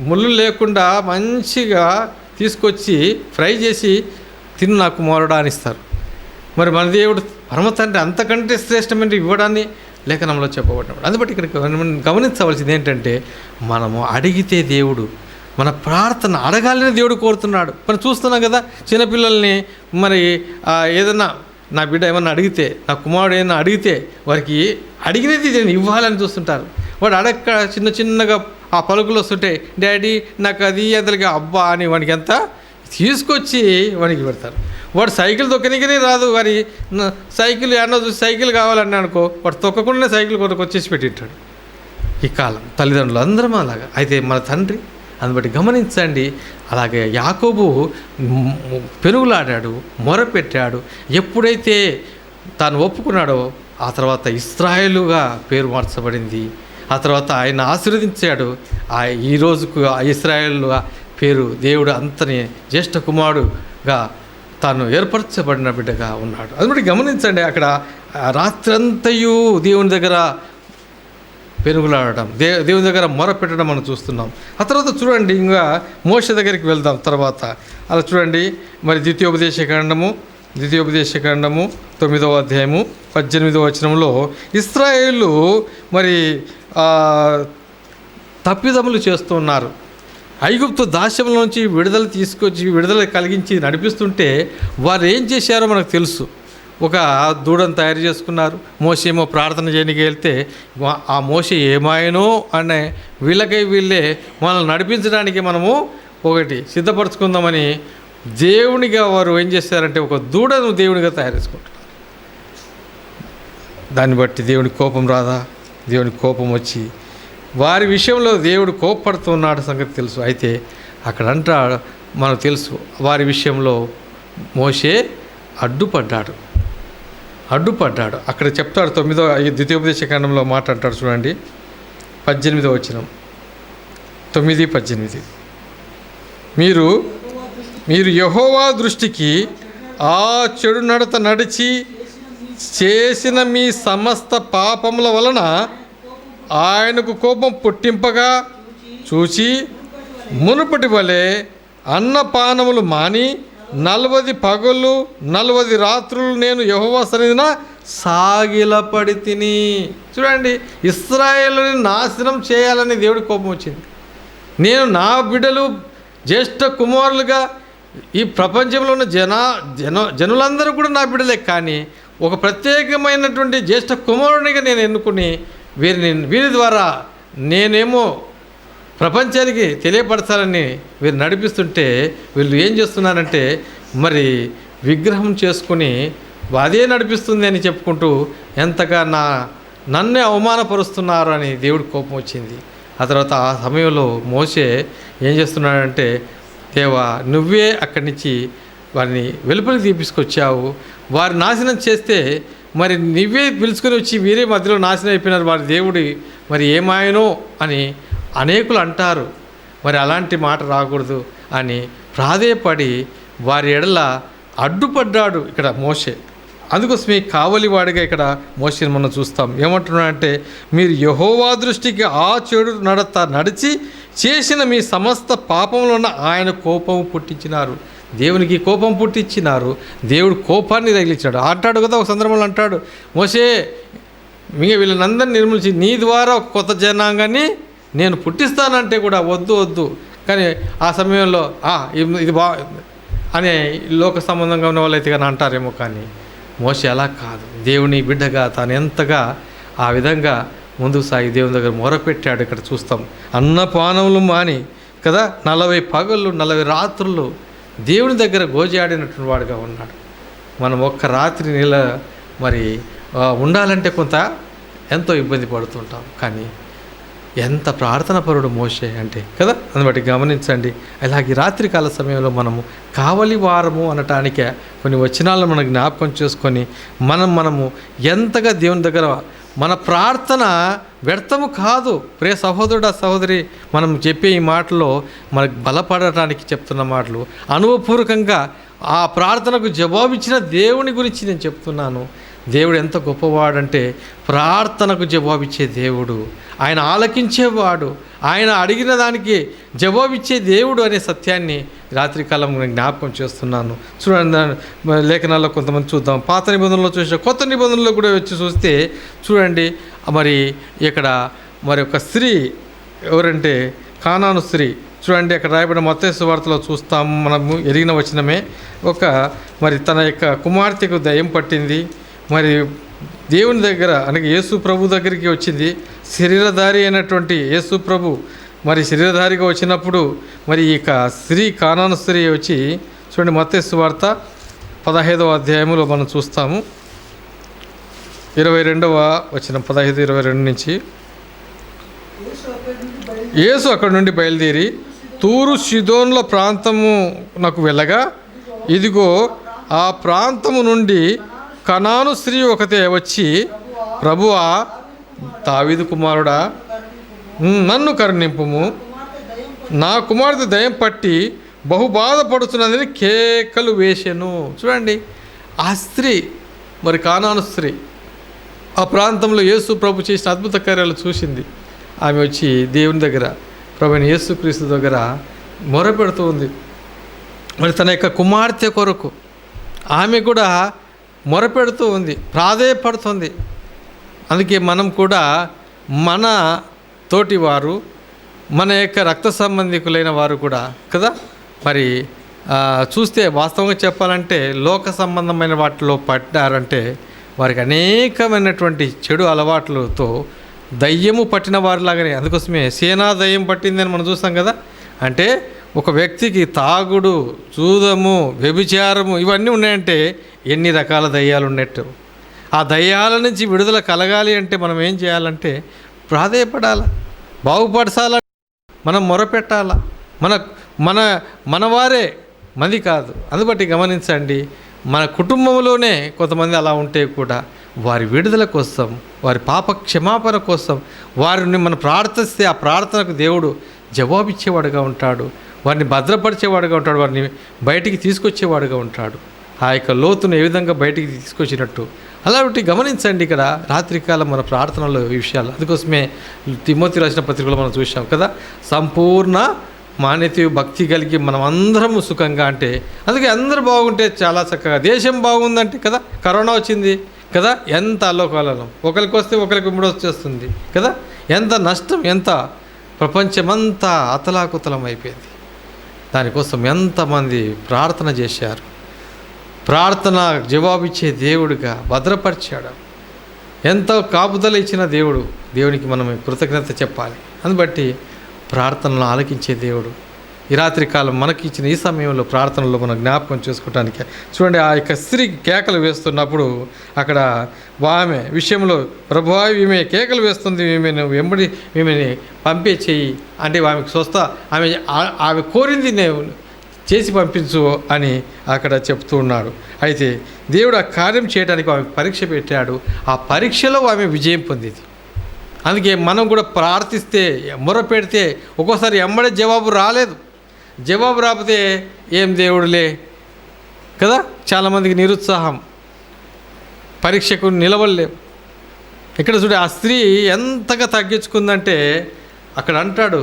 ముళ్ళు లేకుండా మంచిగా తీసుకొచ్చి ఫ్రై చేసి తిను నా కుమారుడా అని ఇస్తారు. మరి మన దేవుడు పరమ తండ్రి అంతకంటే శ్రేష్టమైన ఇవ్వడాన్ని లేఖనంలో చెప్పబడినప్పుడు. అందుబట్టి ఇక్కడ గమనించవలసింది ఏంటంటే, మనము అడిగితే దేవుడు మన ప్రార్థన అడగాలని దేవుడు కోరుతున్నాడు. మనం చూస్తున్నాం కదా, చిన్నపిల్లల్ని మరి ఏదన్నా నా బిడ్డ ఏమన్నా అడిగితే, నా కుమారుడు ఏమన్నా అడిగితే వారికి అడిగినది నేను ఇవ్వాలని చూస్తుంటారు. వాడు అడగ చిన్నగా ఆ పలుకులు వస్తుంటే, డాడీ నాకు అది అతలిగా అబ్బా అని వానికి ఎంత తీసుకొచ్చి వానికి పెడతారు. వాడు సైకిల్ తొక్కనికనే రాదు, వారి సైకిల్ ఏమన్నా చూసి సైకిల్ కావాలని అనుకో, వాడు తొక్కకుండానే సైకిల్ కొరకు వచ్చేసి పెట్టింటాడు. ఈ కాలం తల్లిదండ్రులు అందరం అలాగా. అయితే మన తండ్రి అందుబట్టి గమనించండి. అలాగే యాకోబు పెనుగులాడాడు, మొరపెట్టాడు. ఎప్పుడైతే తాను ఒప్పుకున్నాడో ఆ తర్వాత ఇశ్రాయేలుగా పేరు మార్చబడింది. ఆ తర్వాత ఆయన ఆశీర్వదించాడు. ఈ రోజుకు ఇశ్రాయేలు పేరు దేవుడు అంతని జ్యేష్ఠ కుమారుడుగా తాను ఏర్పరచబడిన బిడ్డగా ఉన్నాడు. అందుబట్టి గమనించండి, అక్కడ రాత్రంతయు దేవుని దగ్గర పెనుగులాడడం, దేవుని దగ్గర మొరపెట్టడం మనం చూస్తున్నాం. ఆ తర్వాత చూడండి, ఇంకా మోషే దగ్గరికి వెళ్దాం తర్వాత. అలా చూడండి, మరి ద్వితీయోపదేశకాండము 9వ అధ్యాయము 18వ వచనంలో ఇశ్రాయేలు మరి తప్పిదములు చేస్తున్నారు. ఐగుప్తు దాస్యంలో నుంచి విడుదల కలిగించి నడిపిస్తుంటే వారు ఏం చేశారో మనకు తెలుసు. ఒక దూడను తయారు చేసుకున్నారు. మోషే ఏమో ప్రార్థన చేయడానికి వెళ్తే ఆ మోషే ఏమాయనో అనే వీళ్ళే మనల్ని నడిపించడానికి మనము ఒకటి సిద్ధపరచుకుందామని దేవునిగా వారు ఏం చేశారంటే ఒక దూడను దేవునిగా తయారు చేసుకుంటున్నారు. దాన్ని బట్టి దేవుని కోపం రాదా? దేవుని కోపం వచ్చి వారి విషయంలో దేవుడు కోపడుతున్నాడు సంగతి తెలుసు. అయితే అక్కడంట మనకు తెలుసు, వారి విషయంలో మోషే అడ్డుపడ్డాడు. అక్కడ చెప్తాడు ద్వితీయోపదేశకాండంలో మాట అంటాడు చూడండి, 18వ వచనం 9:18 మీరు యెహోవా దృష్టికి ఆ చెడు నడత నడిచి చేసిన మీ సమస్త పాపముల వలన ఆయనకు కోపం పుట్టింపగా చూచి మునుపటి వలె అన్నపానములు మాని 40 పగళ్ళు 40 రాత్రులు నేను యెహోవా సన్నిధిన సాగిలపడి తిని. చూడండి, ఇశ్రాయేలుని నాశనం చేయాలని దేవుడి కోపం వచ్చింది. నేను నా బిడ్డలు జ్యేష్ఠ కుమారులుగా ఈ ప్రపంచంలో ఉన్న జనులందరూ కూడా నా బిడ్డలే, కానీ ఒక ప్రత్యేకమైనటువంటి జ్యేష్ఠ కుమారునిగా నేను ఎన్నుకుని వీరి ద్వారా నేనేమో ప్రపంచానికి తెలియపరచాలని వీరు నడిపిస్తుంటే వీళ్ళు ఏం చేస్తున్నారంటే మరి విగ్రహం చేసుకుని అదే నడిపిస్తుంది అని చెప్పుకుంటూ ఎంతగా నన్నే అవమానపరుస్తున్నారు అని దేవుడి కోపం వచ్చింది. ఆ తర్వాత ఆ సమయంలో మోషే ఏం చేస్తున్నాడంటే, దేవా నువ్వే అక్కడి నుంచి వారిని వెలుపలికి తీసుకొచ్చావు, వారి నాశనం చేస్తే మరి నువ్వే పిలుచుకొని వచ్చి మీరే మధ్యలో నాశనం అయిపోయినారు, వారి దేవుడి మరి ఏమాయనో అని అనేకులు అంటారు. మరి అలాంటి మాట రాకూడదు అని ప్రాధేయపడి వారి ఎడల అడ్డుపడ్డాడు ఇక్కడ మోషే. అందుకోసమే కావలివాడిగా ఇక్కడ మోషేని మనం చూస్తాం. ఏమంటున్నాడంటే, మీరు యెహోవా దృష్టికి ఆ చెడు నడిచి చేసిన మీ సమస్త పాపంలో ఆయన కోపం పుట్టించినారు. దేవునికి కోపం పుట్టించినారు, దేవుడు కోపాన్ని తగిలించాడు. అంటాడు కదా, ఒక సందర్భంలో అంటాడు, మోషే వీళ్ళనందరినీ నిర్మూలించి నీ ద్వారా ఒక కొత్త జనాంగాన్ని నేను పుట్టిస్తానంటే కూడా వద్దు. కానీ ఆ సమయంలో ఇది అనే లోక సంబంధంగా ఉన్న వాళ్ళైతే కానీ అంటారేమో, కానీ మోషే అలా కాదు. దేవుని బిడ్డగా తాను ఎంతగా ఆ విధంగా ముందుకు సాగి దేవుని దగ్గర మొరపెట్టాడు. ఇక్కడ చూస్తాం, అన్నపానములు మాని కదా 40 పగళ్ళు 40 రాత్రులు దేవుని దగ్గర గోజాడినటువంటి వాడుగా ఉన్నాడు. మనం ఒక్క రాత్రి మరి ఉండాలంటే కొంత ఎంతో ఇబ్బంది పడుతుంటాం, కానీ ఎంత ప్రార్థన పరుడు మోషే అంటే కదా. దాన్ని బట్టి గమనించండి. అలాగే రాత్రికాల సమయంలో మనము కావలి వారము అనటానికే కొన్ని వచనాలను మనం జ్ఞాపకం చేసుకొని మనము ఎంతగా దేవుని దగ్గర మన ప్రార్థన వ్యర్థము కాదు. ప్రియ సహోదరుడా సహోదరి, మనం చెప్పే ఈ మాటలో మనకు బలపడటానికి చెప్తున్న మాటలు అనుభవపూర్వకంగా ఆ ప్రార్థనకు జవాబిచ్చిన దేవుని గురించి నేను చెప్తున్నాను. దేవుడు ఎంత గొప్పవాడంటే ప్రార్థనకు జవాబిచ్చే దేవుడు, ఆయన ఆలకించేవాడు, ఆయన అడిగిన దానికి జవాబిచ్చే దేవుడు అనే సత్యాన్ని రాత్రికాలం నేను జ్ఞాపకం చేస్తున్నాను. చూడండి, లేఖనాల్లో కొంతమంది చూద్దాం. పాత నిబంధనలో చూసిన కొత్త నిబంధనలో కూడా వచ్చి చూస్తే చూడండి, మరి ఇక్కడ మరి ఒక స్త్రీ ఎవరంటే కానాను స్త్రీ. చూడండి, అక్కడ రాయబడిన మత్తయి సువార్తలో చూస్తాము, మనము ఎరిగిన వచనమే. మరి తన యొక్క కుమార్తెకు దయ్యం పట్టింది. మరి దేవుని దగ్గర అనగా యేసు ప్రభు దగ్గరికి వచ్చింది. శరీరధారి అయినటువంటి యేసు ప్రభు మరి శరీరధారిగా వచ్చినప్పుడు మరి ఇక స్త్రీ కానాను స్త్రీ వచ్చి చూడండి, మత్తయి సువార్త 15వ అధ్యాయంలో మనం చూస్తాము. 22వ వచనం 15-22 నుంచి. యేసు అక్కడి నుండి బయలుదేరి తూరు సిదోన్ల ప్రాంతము నాకు వెళ్ళగా, ఇదిగో ఆ ప్రాంతము నుండి కనాను స్త్రీ ఒకతే వచ్చి, ప్రభువా, దావీదు కుమారుడా, నన్ను కరుణింపుము, నా కుమార్తె దయ్యం పట్టి బహు బాధపడుతున్నదని కేకలు వేసెను. చూడండి, ఆ స్త్రీ మరి కానాను స్త్రీ ఆ ప్రాంతంలో యేసు ప్రభు చేసిన అద్భుత కార్యాలు చూసింది. ఆమె వచ్చి దేవుని దగ్గర ప్రభువైన యేసుక్రీస్తు దగ్గర మొరపెడుతూ ఉంది. మరి తన యొక్క కుమార్తె కొరకు ఆమె కూడా మొరపెడుతూ ఉంది, ప్రాధేయపడుతుంది. అందుకే మనం కూడా మన తోటివారు, మన యొక్క రక్త సంబంధికులైన వారు కూడా కదా మరి చూస్తే వాస్తవంగా చెప్పాలంటే లోక సంబంధమైన వాటిలో పడ్డారంటే వారికి అనేకమైనటువంటి చెడు అలవాట్లతో దయ్యము పట్టిన వారిలాగానే. అందుకోసమే సేనా దయ్యం పట్టిందని మనం చూస్తాం కదా. అంటే ఒక వ్యక్తికి తాగుడు, జూదము, వ్యభిచారము ఇవన్నీ ఉన్నాయంటే ఎన్ని రకాల దయ్యాలు ఉన్నట్టు. ఆ దయ్యాల నుంచి విడుదల కలగాలి అంటే మనం ఏం చేయాలంటే ప్రాధేయపడాల, బాగుపరచాల, మనం మొరపెట్టాల. మనవారే మంది కాదు. అందుబట్టి గమనించండి, మన కుటుంబంలోనే కొంతమంది అలా ఉంటే కూడా వారి విడుదల కోసం, వారి పాప క్షమాపణ కోసం వారిని మనం ప్రార్థిస్తే ఆ ప్రార్థనకు దేవుడు జవాబిచ్చేవాడుగా ఉంటాడు, వారిని భద్రపరిచేవాడుగా ఉంటాడు, వారిని బయటికి తీసుకొచ్చేవాడుగా ఉంటాడు. ఆ యొక్క లోతును ఏ విధంగా బయటికి తీసుకొచ్చినట్టు అలాంటి గమనించండి. ఇక్కడ రాత్రికాలం మన ప్రార్థనలో ఈ విషయాలు. అందుకోసమే తిమోతి రాసిన పత్రికలో మనం చూసాం కదా, సంపూర్ణ మాన్యత భక్తి కలిగి మనం అందరము సుఖంగా అంటే, అందుకే అందరూ బాగుంటే చాలా చక్కగా. దేశం బాగుందంటే కదా, కరోనా వచ్చింది కదా, ఎంత అల్లోకాలం, ఒకరికి వస్తే ఒకరికి వచ్చేస్తుంది కదా, ఎంత నష్టం, ఎంత ప్రపంచమంతా అతలాకుతలం అయిపోయింది. దానికోసం ఎంతమంది ప్రార్థన చేశారు, ప్రార్థన జవాబిచ్చే దేవుడిగా భద్రపరిచాడు, ఎంతో కాపుదల ఇచ్చిన దేవునికి మనం కృతజ్ఞత చెప్పాలి. అందుబట్టి ప్రార్థనలు ఆలకించే దేవుడు ఈ రాత్రి కాలం మనకి ఇచ్చిన ఈ సమయంలో ప్రార్థనలో మనం జ్ఞాపకం చేసుకోవటానికి చూడండి, ఆ యొక్క స్త్రీ కేకలు వేస్తున్నప్పుడు అక్కడ ఆమె విషయంలో ప్రభువా ఈమె కేకలు వేస్తుంది, ఈమెని పంపే చెయ్యి అంటే ఆమెకు స్వస్థ, ఆమె కోరింది చేసి పంపించు అని అక్కడ చెప్తూ ఉన్నాడు. అయితే దేవుడు ఆ కార్యం చేయడానికి ఆమె పరీక్ష పెట్టాడు. ఆ పరీక్షలో ఆమె విజయం పొందింది. అందుకే మనం కూడా ప్రార్థిస్తే, మొర పెడితే ఒక్కోసారి ఎమ్మడే జవాబు రాలేదు. జవాబు రాకపోతే ఏం దేవుడులే కదా, చాలామందికి నిరుత్సాహం, పరీక్షకు నిలవలేం. ఇక్కడ చూడ ఆ స్త్రీ ఎంతగా తగ్గించుకుందంటే అక్కడ అంటాడు,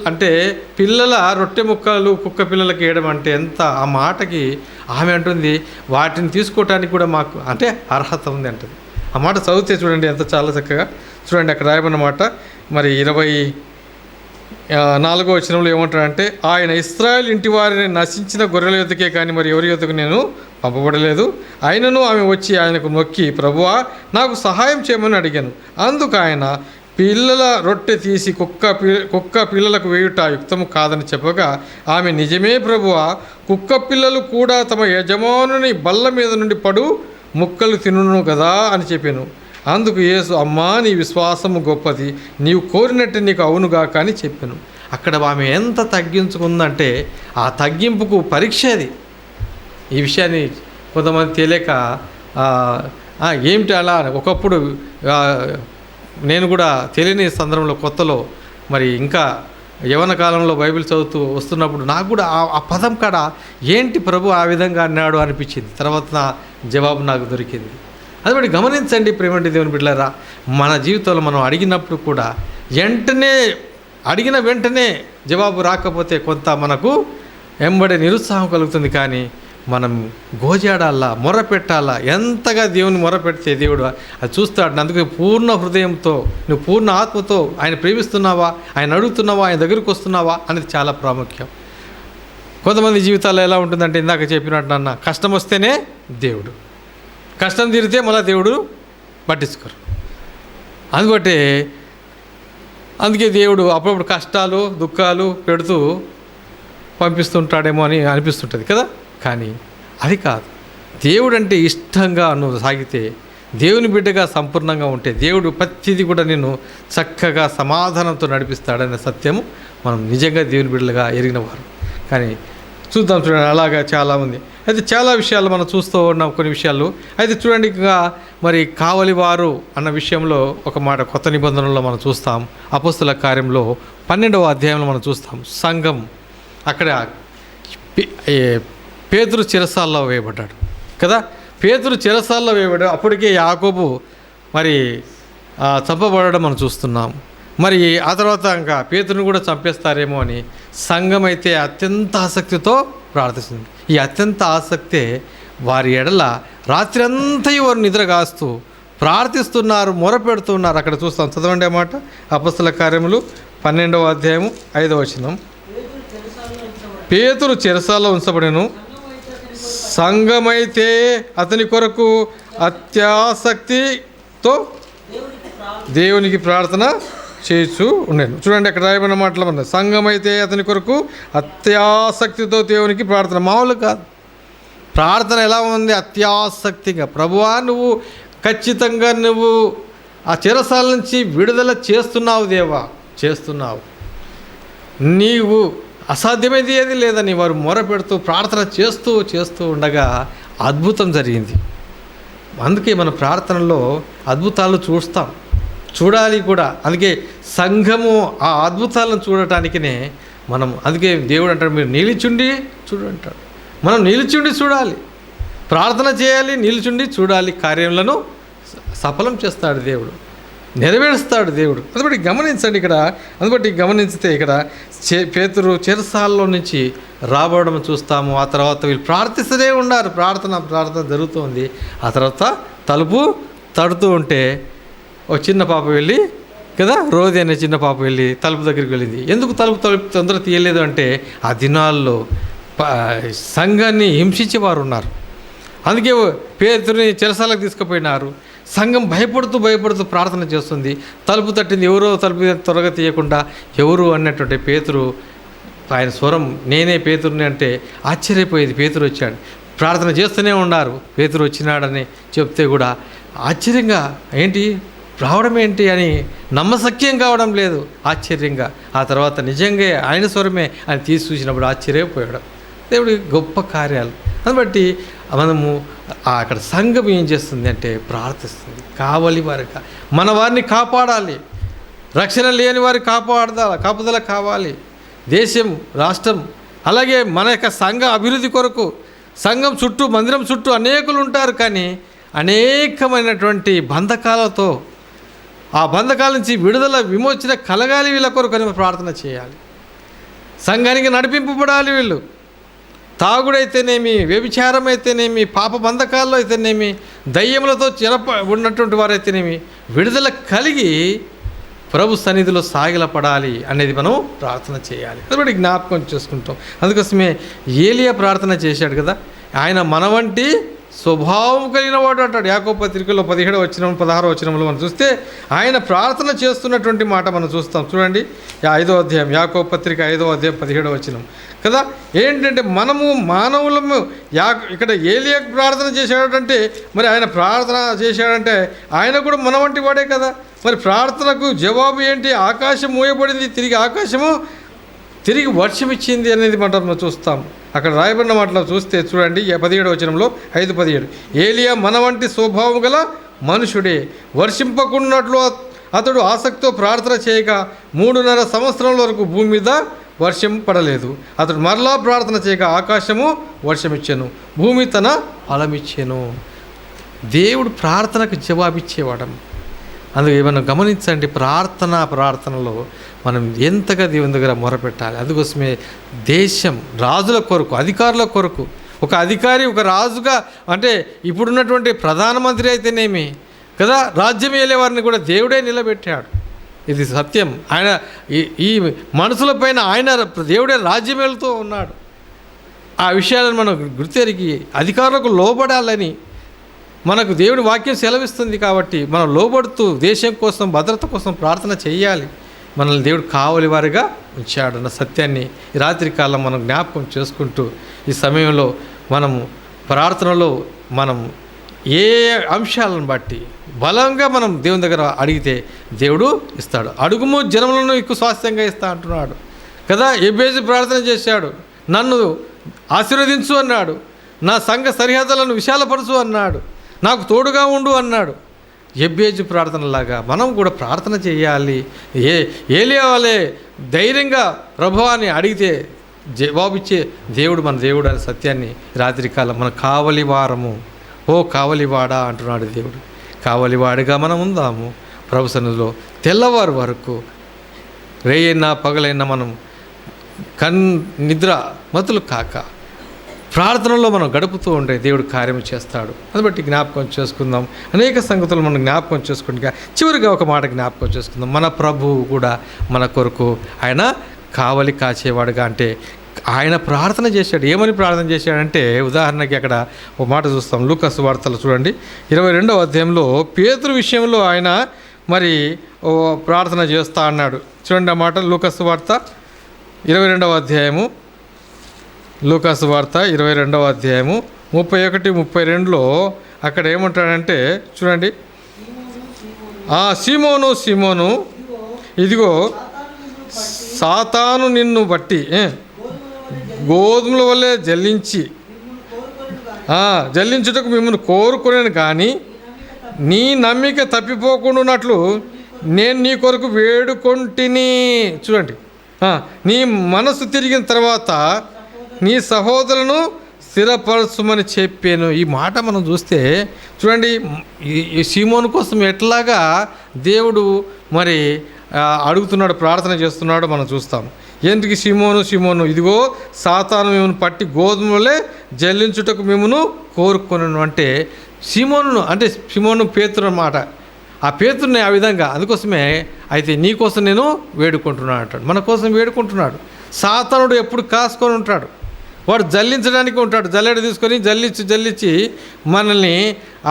అంటే పిల్లల రొట్టె ముక్కలు కుక్క పిల్లలకి వేయడం అంటే ఎంత, ఆ మాటకి ఆమె అంటుంది వాటిని తీసుకోవటానికి కూడా మాకు అంటే అర్హత ఉంది అంటుంది. ఆ మాట చదివితే చూడండి ఎంత చాలా చక్కగా. చూడండి అక్కడ రాయబడిన మాట మరి 24వ వచనంలో ఏమంటాడంటే, ఆయన ఇశ్రాయేలు ఇంటి వారిని నశించిన గొర్రెల యొద్దకే కానీ మరి ఎవరి యొద్దకు నేను పంపబడలేదు. ఆయనను ఆమె వచ్చి ఆయనకు మొక్కి, ప్రభువా నాకు సహాయం చేయమని అడిగాను. అందుకు ఆయన, పిల్లల రొట్టె తీసి కుక్క పిల్లలకు వేయుట యుక్తము కాదని చెప్పగా ఆమె, నిజమే ప్రభువా, కుక్క పిల్లలు కూడా తమ యజమానుని బల్ల మీద నుండి పడు ముక్కలు తినును కదా అని చెప్పాను. అందుకు యేసు, అమ్మా నీ విశ్వాసము గొప్పది, నీవు కోరినట్టు నీకు అవునుగాక అని చెప్పాను. అక్కడ ఆమె ఎంత తగ్గించుకుందంటే ఆ తగ్గింపుకు పరీక్ష అది. ఈ విషయాన్ని కొంతమంది తెలియక ఏమిటి అలా ఒకప్పుడు నేను కూడా తెలియని సందర్భంలో కొత్తలో మరి ఇంకా యవ్వన కాలంలో బైబిల్ చదువుతూ వస్తున్నప్పుడు నాకు కూడా ఆ పదం కాడ ఏంటి ప్రభు ఆ విధంగా అన్నాడు అనిపించింది. తర్వాత నా జవాబు నాకు దొరికింది. అది గమనించండి ప్రేమంటి దేవుని బిడ్డలారా, మన జీవితంలో మనం అడిగినప్పుడు కూడా అడిగిన వెంటనే జవాబు రాకపోతే కొంత మనకు ఎంబడే నిరుత్సాహం కలుగుతుంది. కానీ మనం గోజాడాలా, మొర పెట్టాలా, ఎంతగా దేవుని మొర పెడితే దేవుడు అది చూస్తాడు. అందుకే పూర్ణ హృదయంతో, నువ్వు పూర్ణ ఆత్మతో ఆయన ప్రేమిస్తున్నావా, ఆయన అడుగుతున్నావా, ఆయన దగ్గరికి వస్తున్నావా అనేది చాలా ప్రాముఖ్యం. కొంతమంది జీవితాల్లో ఎలా ఉంటుందంటే ఇందాక చెప్పినట్టు నాన్న, కష్టం వస్తేనే దేవుడు, కష్టం తీరితే మళ్ళీ దేవుడు పట్టించుకోరు. అందుకే దేవుడు అప్పుడప్పుడు కష్టాలు దుఃఖాలు పెడుతూ పంపిస్తుంటాడేమో అని అనిపిస్తుంటుంది కదా. కానీ అది కాదు. దేవుడు అంటే ఇష్టంగా నువ్వు సాగితే, దేవుని బిడ్డగా సంపూర్ణంగా ఉంటే దేవుడు ప్రతిదీ కూడా నిన్ను చక్కగా సమాధానంతో నడిపిస్తాడనే సత్యము మనం నిజంగా దేవుని బిడ్డలుగా ఎరిగిన వారు. కానీ చూద్దాం చూడండి, అలాగా చాలామంది అయితే చాలా విషయాలు మనం చూస్తూ ఉన్నాం. కొన్ని విషయాలు అయితే చూడండి, ఇంకా మరి కావలివారు అన్న విషయంలో ఒక మాట కొత్త నిబంధనలో మనం చూస్తాం. అపోస్తుల కార్యంలో 12వ అధ్యాయంలో మనం చూస్తాం. సంఘం అక్కడ పేతురు చెరసాల్లో వేయబడ్డాడు కదా. పేతురు చెరసాల్లో వేయబడ్డాడు. అప్పటికే యాకోబు మరి చంపబడడం మనం చూస్తున్నాం. మరి ఆ తర్వాత ఇంకా పేతురుని కూడా చంపేస్తారేమో అని సంఘం అయితే అత్యంత ఆసక్తితో ప్రార్థిస్తుంది. ఈ అత్యంత ఆసక్తే వారి ఎడల రాత్రి అంతా వారు నిద్రగాస్తూ ప్రార్థిస్తున్నారు, మొరపెడుతున్నారు. అక్కడ చూస్తాం, చదవండి అన్నమాట. అపొస్తలుల కార్యములు 12వ అధ్యాయము 5వ వచనం. పేతురు చెరసాల్లో ఉంచబడెను, సంఘమైతే అతని కొరకు అత్యాసక్తితో దేవునికి ప్రార్థన చేస్తూ ఉండేను. చూడండి అక్కడ రాయబడిన మాటలు ఉన్నాయి. సంఘం అయితే అతని కొరకు అత్యాసక్తితో దేవునికి ప్రార్థన. మామూలు కాదు, ప్రార్థన ఎలా ఉంది? అత్యాసక్తిగా. ప్రభువా నువ్వు ఖచ్చితంగా నువ్వు ఆ చెరసాల నుంచి విడుదల చేస్తున్నావు దేవా, చేస్తున్నావు. నీవు అసాధ్యమైంది ఏది లేదని వారు మొర పెడుతూ ప్రార్థన చేస్తూ ఉండగా అద్భుతం జరిగింది. అందుకే మన ప్రార్థనలో అద్భుతాలు చూడాలి కూడా. అందుకే సంఘము ఆ అద్భుతాలను చూడటానికినే మనం, అందుకే దేవుడు అంటాడు మీరు నిలిచుండి చూడంటాడు. మనం నిలిచుండి చూడాలి, ప్రార్థన చేయాలి, నిలిచుండి చూడాలి. కార్యములను సఫలం చేస్తాడు దేవుడు, నెరవేరుస్తాడు దేవుడు. అందుబట్టి గమనించండి ఇక్కడ. అందుబట్టి గమనించితే ఇక్కడ పేతురు చెరసాలలో నుంచి రాబడడం చూస్తాము. ఆ తర్వాత వీళ్ళు ప్రార్థిస్తూనే ఉన్నారు, ప్రార్థన జరుగుతుంది. ఆ తర్వాత తలుపు తడుతూ ఉంటే ఒక చిన్న పాప వెళ్ళి కదా, రోది అనే చిన్న పాప వెళ్ళి తలుపు దగ్గరికి వెళ్ళింది. ఎందుకు తలుపు తొందర తీయలేదు అంటే ఆ దినాల్లో సంఘాన్ని హింసించేవారు ఉన్నారు. అందుకే పేతురుని చెరసాలకు తీసుకుపోయినారు. సంఘం భయపడుతూ ప్రార్థన చేస్తుంది. తలుపు తట్టింది, ఎవరో తలుపు త్వరగా తీయకుండా ఎవరు అన్నటువంటి పేతురు, ఆయన స్వరం నేనే పేతురుని అంటే ఆశ్చర్యపోయేది. పేతురు వచ్చాడు, ప్రార్థన చేస్తూనే ఉన్నారు. పేతురు వచ్చినాడని చెప్తే కూడా ఆశ్చర్యంగా, ఏంటి రావడం ఏంటి అని నమ్మశక్యం కావడం లేదు, ఆశ్చర్యంగా. ఆ తర్వాత నిజంగా ఆయన స్వరమే అని తీసి చూసినప్పుడు ఆశ్చర్యపోయాడు. దేవుడి గొప్ప కార్యాలు. దాన్ని బట్టి మనము అక్కడ సంఘం ఏం చేస్తుంది అంటే ప్రార్థిస్తుంది. కావలి వారిగా మన వారిని కాపాడాలి, రక్షణ లేని వారి కాపుదల కావాలి. దేశం, రాష్ట్రం, అలాగే మన యొక్క సంఘ అభివృద్ధి కొరకు సంఘం చుట్టూ, మందిరం చుట్టూ అనేకులు ఉంటారు, కానీ అనేకమైనటువంటి బంధకాలతో ఆ బంధకాల నుంచి విడుదల, విమోచన కలగాలి వీళ్ళ కొరకు అని ప్రార్థన చేయాలి. సంఘానికి నడిపింపబడాలి వీళ్ళు. తాగుడైతేనేమి, వ్యభిచారం అయితేనేమి, పాప బంధకాల్లో అయితేనేమి, దయ్యములతో ఉన్నటువంటి వారైతేనేమి విడుదల కలిగి ప్రభు సన్నిధిలో సాగిలపడాలి అనేది మనం ప్రార్థన చేయాలి. కాబట్టి జ్ఞాపకం చేసుకుంటాం. అందుకోసమే ఏలియా ప్రార్థన చేశాడు కదా, ఆయన మన వంటి స్వభావం కలిగిన వాడు అంటాడు. యాకోబు పత్రికలో 17వ వచనం 16వ వచనంలో మనం చూస్తే ఆయన ప్రార్థన చేస్తున్నటువంటి మాట మనం చూస్తాం. చూడండి, 5వ అధ్యాయం, యాకోబు పత్రిక 5వ అధ్యాయం 17వ వచనం కదా. ఏంటంటే మనము మానవులము ఇక్కడ ఏలియా ప్రార్థన చేశాడంటే, మరి ఆయన ప్రార్థన చేశాడంటే ఆయన కూడా మన వంటి వాడే కదా. మరి ప్రార్థనకు జవాబు ఏంటి? ఆకాశం మూయబడింది, తిరిగి వర్షం ఇచ్చింది అనేది మనం చూస్తాం. అక్కడ రాయబడిన మాటలో చూస్తే చూడండి, 17వ వచనంలో 5:17, ఏలియా మన వంటి స్వభావం గల మనుషుడే, వర్షింపకున్నట్లు అతడు ఆసక్తితో ప్రార్థన చేయగా 3.5 సంవత్సరాల వరకు భూమి మీద వర్షం పడలేదు. అతడు మరలా ప్రార్థన చేయగా ఆకాశము వర్షమిచ్చెను, భూమి తన ఫలమిచ్చెను. దేవుడు ప్రార్థనకు జవాబిచ్చేవాడు. అందుకే మనం గమనించండి, ప్రార్థనలో మనం ఎంతగా దేవుని దగ్గర మొరపెట్టాలి. అందుకోసమే దేశం, రాజుల కొరకు, అధికారుల కొరకు, ఒక అధికారి ఒక రాజుగా, అంటే ఇప్పుడున్నటువంటి ప్రధానమంత్రి అయితేనేమి కదా, రాజ్యం ఏలేవారిని కూడా దేవుడే నిలబెట్టాడు. ఇది సత్యం. ఆయన ఈ మనుషులపైన ఆయన దేవుడే రాజ్యం వెళ్తూ ఉన్నాడు. ఆ విషయాలను మనం గుర్తెరిగి అధికారులకు లోబడాలని మనకు దేవుడి వాక్యం సెలవిస్తుంది. కాబట్టి మనం లోబడుతూ దేశం కోసం, భద్రత కోసం ప్రార్థన చేయాలి. మనల్ని దేవుడు కావలి వారిగా ఉంచాడన్న సత్యాన్ని ఈ రాత్రి కాలం మనం జ్ఞాపకం చేసుకుంటూ, ఈ సమయంలో మనము ప్రార్థనలో మనం ఏ అంశాలను బట్టి బలంగా మనం దేవుని దగ్గర అడిగితే దేవుడు ఇస్తాడు. అడుగుము జనములను ఎక్కువ స్వాస్థ్యంగా ఇస్తా అంటున్నాడు కదా. ఎబ్బేజు ప్రార్థన చేశాడు, నన్ను ఆశీర్వదించు అన్నాడు, నా సంఘ సరిహద్దులను విశాలపరచు అన్నాడు, నాకు తోడుగా ఉండు అన్నాడు. ఎబ్బేజు ప్రార్థనలాగా మనం కూడా ప్రార్థన చేయాలి. ఏలియా వలే ధైర్యంగా ప్రభువాని అడిగితే జవాబిచ్చే దేవుడు మన దేవుడు అనే సత్యాన్ని రాత్రికాలం మన కావలివారము, ఓ కావలివాడా అంటున్నాడు దేవుడు. కావలివాడిగా మనం ఉందాము ప్రభు సన్నిధిలో తెల్లవారు వరకు. రేయైనా పగలైనా మనం నిద్ర మతులు కాక ప్రార్థనలో మనం గడుపుతూ ఉంటే దేవుడు కార్యం చేస్తాడు. అది బట్టి జ్ఞాపకం చేసుకుందాం. అనేక సంగతులు మనం జ్ఞాపకం చేసుకుంటా చివరిగా ఒక మాట జ్ఞాపకం చేసుకుందాం. మన ప్రభువు కూడా మన కొరకు ఆయన కావలి కాచేవాడుగా, అంటే ఆయన ప్రార్థన చేశాడు. ఏమని ప్రార్థన చేశాడంటే, ఉదాహరణకి అక్కడ ఒక మాట చూస్తాం. లూకాసు వార్తలు చూడండి, 22వ అధ్యాయంలో పేతురు విషయంలో ఆయన మరి ప్రార్థన చేస్తా అన్నాడు. చూడండి ఆ మాట, లూకాసు వార్త 22వ అధ్యాయము, లూకాసు వార్త 22వ అధ్యాయము 31-32లో అక్కడ ఏమంటాడంటే చూడండి, సీమోను సీమోను, ఇదిగో సాతాను నిన్ను బట్టి గోధుమల వల్లే జల్లించుటకు మిమ్మల్ని కోరుకునేను, కానీ నీ నమ్మిక తప్పిపోకుండానట్లు నేను నీ కొరకు వేడుకొంటిని. చూడండి, నీ మనసు తిరిగిన తర్వాత నీ సహోదరులను స్థిరపరచుమని చెప్పాను. ఈ మాట మనం చూస్తే చూడండి, ఈ సీమోను కోసం ఎట్లాగా దేవుడు మరి అడుగుతున్నాడు, ప్రార్థన చేస్తున్నాడు మనం చూస్తాం. ఎందుకు సీమోను, ఇదిగో సాతాను మిమ్మల్ని పట్టి గోధుమలే జల్లించుటకు మిమ్మను కోరుకొనను అంటే సీమోను పేతురు అన్నమాట. ఆ పేతురుని ఆ విధంగా, అందుకోసమే అయితే నీ కోసం నేను వేడుకుంటున్నాను అంటాడు. మన కోసం వేడుకుంటున్నాడు. సాతానుడు ఎప్పుడు కాసుకొని ఉంటాడు, వాడు జల్లించడానికి ఉంటాడు. జల్లెడ తీసుకొని జల్లించి మనల్ని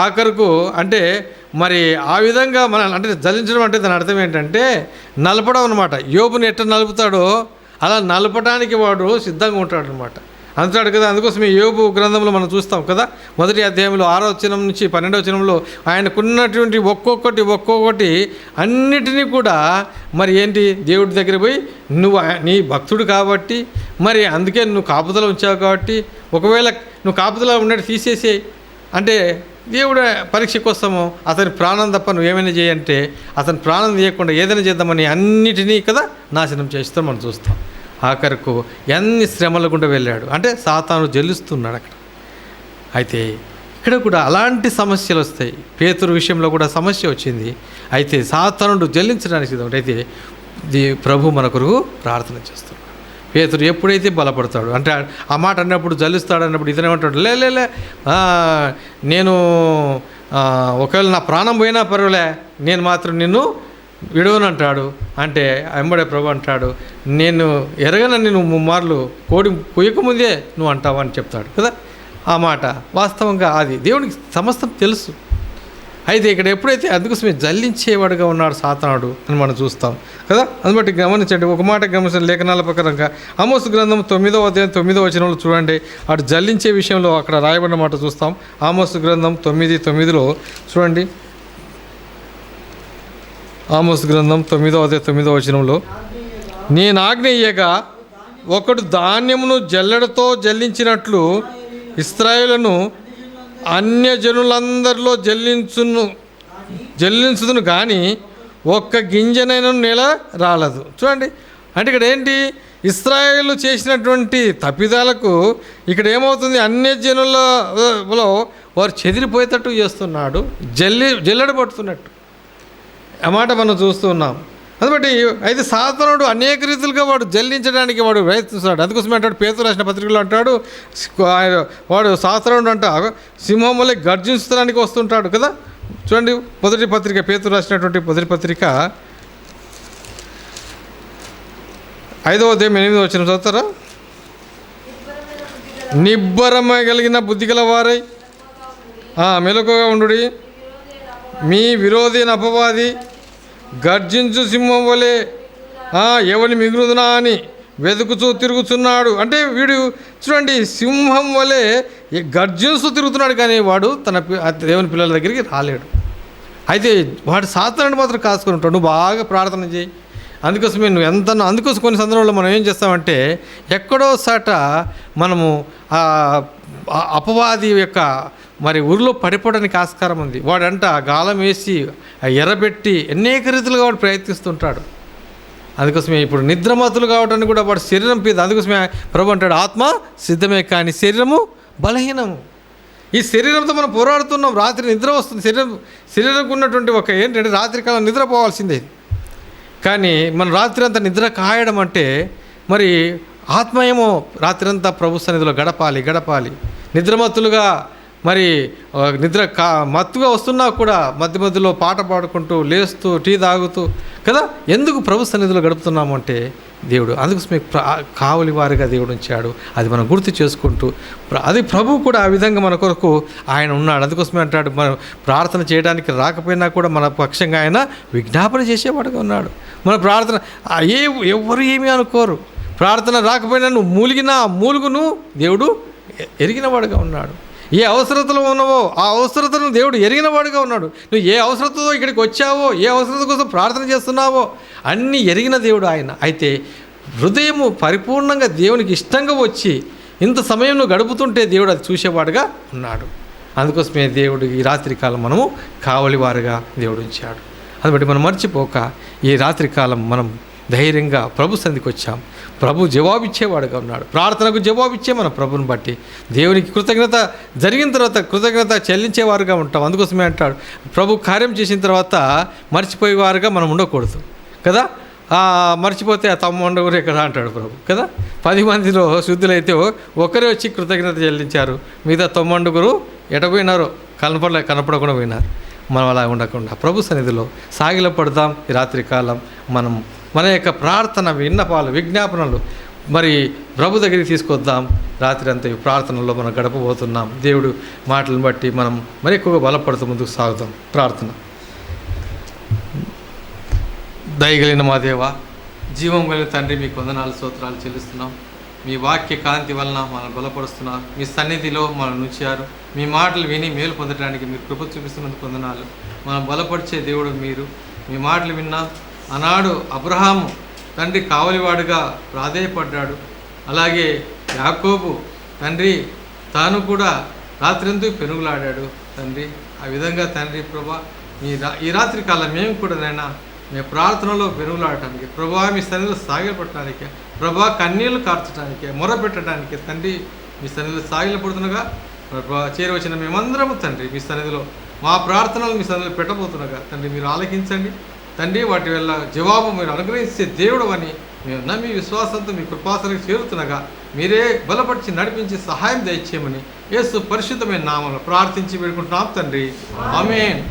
ఆఖరుకు, అంటే మరి ఆ విధంగా అంటే జల్లించడం అంటే దాని అర్థం ఏంటంటే నలపడం అనమాట. యోబుని ఎట్లా నలుపుతాడో అలా నలపడానికి వాడు సిద్ధంగా ఉంటాడు అనమాట. అంటాడు కదా. అందుకోసమే యోబు గ్రంథంలో మనం చూస్తాం కదా, 1వ అధ్యాయంలో 6వ వచనం నుంచి 12వ వచనంలో ఆయనకున్నటువంటి ఒక్కొక్కటి అన్నిటినీ కూడా మరి ఏంటి దేవుడి దగ్గర పోయి నువ్వు నీ భక్తుడు కాబట్టి మరి అందుకే నువ్వు కాపుదల ఉంచావు కాబట్టి ఒకవేళ నువ్వు కాపుదల ఉన్నట్టు తీసేసేయి అంటే దేవుడు పరీక్ష కోసము అతని ప్రాణం తప్ప నువ్వేమైనా చేయంటే అతని ప్రాణం తీయకుండా ఏదైనా చేద్దామని అన్నిటినీ కదా నాశనం చేస్తాం మనం చూస్తాం. ఆఖరకు ఎన్ని శ్రమల గుండా వెళ్ళాడు అంటే సాతాను జల్లిస్తున్నాడు అక్కడ. అయితే ఇక్కడ కూడా అలాంటి సమస్యలు వస్తాయి. పేతురు విషయంలో కూడా సమస్య వచ్చింది. అయితే సాతానుడు జల్లించడానికి సిద్ధం. అయితే ప్రభు మన కొరకు ప్రార్థన చేస్తున్నాడు. పేతురు ఎప్పుడైతే బలపడతాడు అంటే ఆ మాట అన్నప్పుడు జల్లిస్తాడు అన్నప్పుడు ఇతనేమంటాడు, లే నేను ఒకవేళ నా ప్రాణం పోయినా పర్వాలే నేను మాత్రం నిన్ను విడవనంటాడు. అంటే వెంబడే ప్రభు అంటాడు, నేను ఎరగనని నువ్వు ముమ్మార్లు కోడి కొయ్యకముందే నువ్వు అంటావు అని చెప్తాడు కదా. ఆ మాట వాస్తవంగా అది దేవునికి సమస్తం తెలుసు. అయితే ఇక్కడ ఎప్పుడైతే అందుకోసమే జల్లించేవాడుగా ఉన్నాడు సాతానుడు అని మనం చూస్తాం కదా. అందుబట్టి గమనించండి, ఒక మాట గమనించండి. లేఖనాల ప్రకారంగా ఆమోసు గ్రంథం 9వ అధ్యాయం 9వ వచనంలో చూడండి, అటు జల్లించే విషయంలో అక్కడ రాయబడిన మాట చూస్తాం. ఆమోసు గ్రంథం 9:9లో చూడండి. ఆమోసు గ్రంథం 9వ అధ్యాయం 9వ వచనంలో, నేను ఆజ్ఞయ్యగా ఒకడు ధాన్యమును జల్లెడతో జల్లించినట్లు ఇశ్రాయేలును అన్యజనులందరిలో జల్లించుదును కానీ ఒక్క గింజనైనా నేల రాలదు. చూడండి, అంటే ఇక్కడ ఏంటి, ఇశ్రాయేలు చేసినటువంటి తప్పిదాలకు ఇక్కడ ఏమవుతుంది, అన్యజనులలో వారు చెదిరిపోయేటట్టు చేస్తున్నాడు, జల్లెడ పడుతున్నట్టు ఆ మాట మనం చూస్తూ ఉన్నాం. అందుబట్టి అయితే సాతానుడు అనేక రీతులుగా వాడు జల్లించడానికి వాడు ప్రయత్నిస్తున్నాడు. అందుకోసమే అంటాడు, పేతురు రాసిన పత్రికలో అంటాడు, వాడు సాతానుడు అంట సింహం వల్లే గర్జించడానికి వస్తుంటాడు కదా. చూడండి, మొదటి పత్రిక, పేతురు రాసినటువంటి మొదటి పత్రిక 5వ అధ్యాయం 8వ వచనం చదువుతారా. నిబ్బరమ కలిగిన బుద్ధి గల వారై మెలకుగా ఉండుడి, మీ విరోధి అపవాది గర్జించు సింహం వలె ఎవరిని మిగులుదునా అని వెతుకుతూ తిరుగుతున్నాడు. అంటే వీడు చూడండి సింహం వలె గర్జించు తిరుగుతున్నాడు, కానీ వాడు తన దేవుని పిల్లల దగ్గరికి రాలేడు. అయితే వాడు సాతానుడు మాత్రం కాసుకొని ఉంటాడు. నువ్వు బాగా ప్రార్థన చేయి. అందుకోసమే నువ్వు అందుకోసం కొన్ని సందర్భంలో మనం ఏం చేస్తామంటే ఎక్కడో సాట మనము అపవాది యొక్క మరి ఊరిలో పడిపోవడానికి ఆస్కారం ఉంది. వాడంట గాలం వేసి ఎర్రబెట్టి అనేక రీతిలుగా వాడు ప్రయత్నిస్తుంటాడు. అందుకోసమే ఇప్పుడు నిద్రమతులు కావడానికి కూడా వాడు శరీరం పీద. అందుకోసమే ప్రభు అంటాడు, ఆత్మ సిద్ధమే కానీ శరీరము బలహీనము. ఈ శరీరంతో మనం పోరాడుతున్నాం. రాత్రి నిద్ర వస్తుంది. శరీరంకు ఉన్నటువంటి ఒక ఏంటంటే రాత్రికాలం నిద్రపోవాల్సిందే. కానీ మనం రాత్రి అంతా నిద్ర కాయడం అంటే మరి ఆత్మ ఏమో రాత్రి అంతా ప్రభు సన్నిధిలో గడపాలి. నిద్రమత్తులుగా మరి మత్తుగా వస్తున్నా కూడా మధ్య మధ్యలో పాట పాడుకుంటూ లేస్తూ టీ తాగుతూ కదా ఎందుకు ప్రభు సన్నిధిలో గడుపుతున్నాము అంటే దేవుడు అందుకోసమే కావలి వారిగా దేవుడు ఉంచాడు. అది మనం గుర్తు చేసుకుంటూ అది ప్రభు కూడా ఆ విధంగా మన కొరకు ఆయన ఉన్నాడు. అందుకోసమే అంటాడు, మనం ప్రార్థన చేయడానికి రాకపోయినా కూడా మన పక్షంగా ఆయన విజ్ఞాపన చేసేవాడుగా ఉన్నాడు. మన ప్రార్థన ఎవరు ఏమీ అనుకోరు. ప్రార్థన రాకపోయినా నువ్వు మూలుగును దేవుడు ఎరిగినవాడుగా ఉన్నాడు. ఏ అవసరతలో ఉన్నావో ఆ అవసరతను దేవుడు ఎరిగినవాడుగా ఉన్నాడు. నువ్వు ఏ అవసరతతో ఇక్కడికి వచ్చావో, ఏ అవసరత కోసం ప్రార్థన చేస్తున్నావో అన్నీ ఎరిగిన దేవుడు ఆయన. అయితే హృదయము పరిపూర్ణంగా దేవునికి ఇష్టంగా వచ్చి ఇంత సమయం నువ్వు గడుపుతుంటే దేవుడు అది చూసేవాడుగా ఉన్నాడు. అందుకోసమే దేవుడు ఈ రాత్రికాలం మనము కావలివారుగా దేవుడు ఉంచాడు. అందుబట్టి మనం మర్చిపోక ఈ రాత్రికాలం మనం ధైర్యంగా ప్రభు సన్నిధికి వచ్చాం. ప్రభు జవాబిచ్చేవాడుగా ఉన్నాడు. ప్రార్థనకు జవాబిచ్చే మన ప్రభుని బట్టి దేవునికి కృతజ్ఞత జరిగిన తర్వాత కృతజ్ఞత చెల్లించేవారుగా ఉంటాం. అందుకోసమే అంటాడు, ప్రభు కార్యం చేసిన తర్వాత మర్చిపోయేవారుగా మనం ఉండకూడదు కదా. మర్చిపోతే ఆ తమ్ముడు ఎక్కడ అంటాడు ప్రభు కదా. 10 మందిలో శుద్ధులైతే ఒకరే వచ్చి కృతజ్ఞత చెల్లించారు. మిగతా 9 ఎటపోయినారో కనపడకుండా పోయినారు. మనం అలా ఉండకుండా ప్రభు సన్నిధిలో సాగిలపడదాం. ఈ రాత్రికాలం మనం మన యొక్క ప్రార్థన విన్నపాలు విజ్ఞాపనలు మరి ప్రభు దగ్గరికి తీసుకొద్దాం. రాత్రి అంతా ప్రార్థనలో మనం గడపబోతున్నాం. దేవుడు మాటలను బట్టి మనం మరి ఎక్కువగా బలపడుతూ ముందుకు సాగుతాం. ప్రార్థన. దయగలిగిన మా దేవ, జీవం కలిగిన తండ్రి, మీకు వందనాలు స్తోత్రాలు చెల్లిస్తున్నాం. మీ వాక్య కాంతి వలన మనల్ని బలపరుస్తున్నారు. మీ సన్నిధిలో మనల్ని ఉంచారు. మీ మాటలు విని మేలు పొందడానికి మీరు కృప చూపిస్తున్నందుకు వందనాలు. మనం బలపరిచే దేవుడు మీరు. మీ మాటలు విన్నా ఆనాడు అబ్రహాము తండ్రి కావలివాడుగా ప్రాధేయపడ్డాడు. అలాగే యాకోబు తండ్రి తాను కూడా రాత్రంతా పెనుగులాడాడు తండ్రి. ఆ విధంగా తండ్రి ప్రభా ఈ రాత్రి కాలం మేము కూడా నైనా మీ ప్రార్థనలో పెనుగులాడటానికి ప్రభా, మీ సన్నిధిలో సాగిలపడటానికి ప్రభా, కన్నీళ్లు కార్చడానికి మొరపెట్టడానికి తండ్రి మీ సన్నిధిలో సాగిలపడుతుండగా ప్రభా చేరవచ్చిన మేమందరము తండ్రి మీ సన్నిధిలో మా ప్రార్థనలు మీ సన్నిధిలో పెట్టబోతుండగా తండ్రి మీరు ఆలకించండి తండ్రి. వాటి వల్ల జవాబు మీరు అనుగ్రహించే దేవుడు అని మేము నమ్మి విశ్వాసంతో మీ కృపాసనకు చేరుతుండగా మీరే బలపరిచి నడిపించి సహాయం దయచేయమని యేసు పరిశుద్ధమైన నామములో ప్రార్థించి వేడుకుంటున్నాం తండ్రి. ఆమేన్.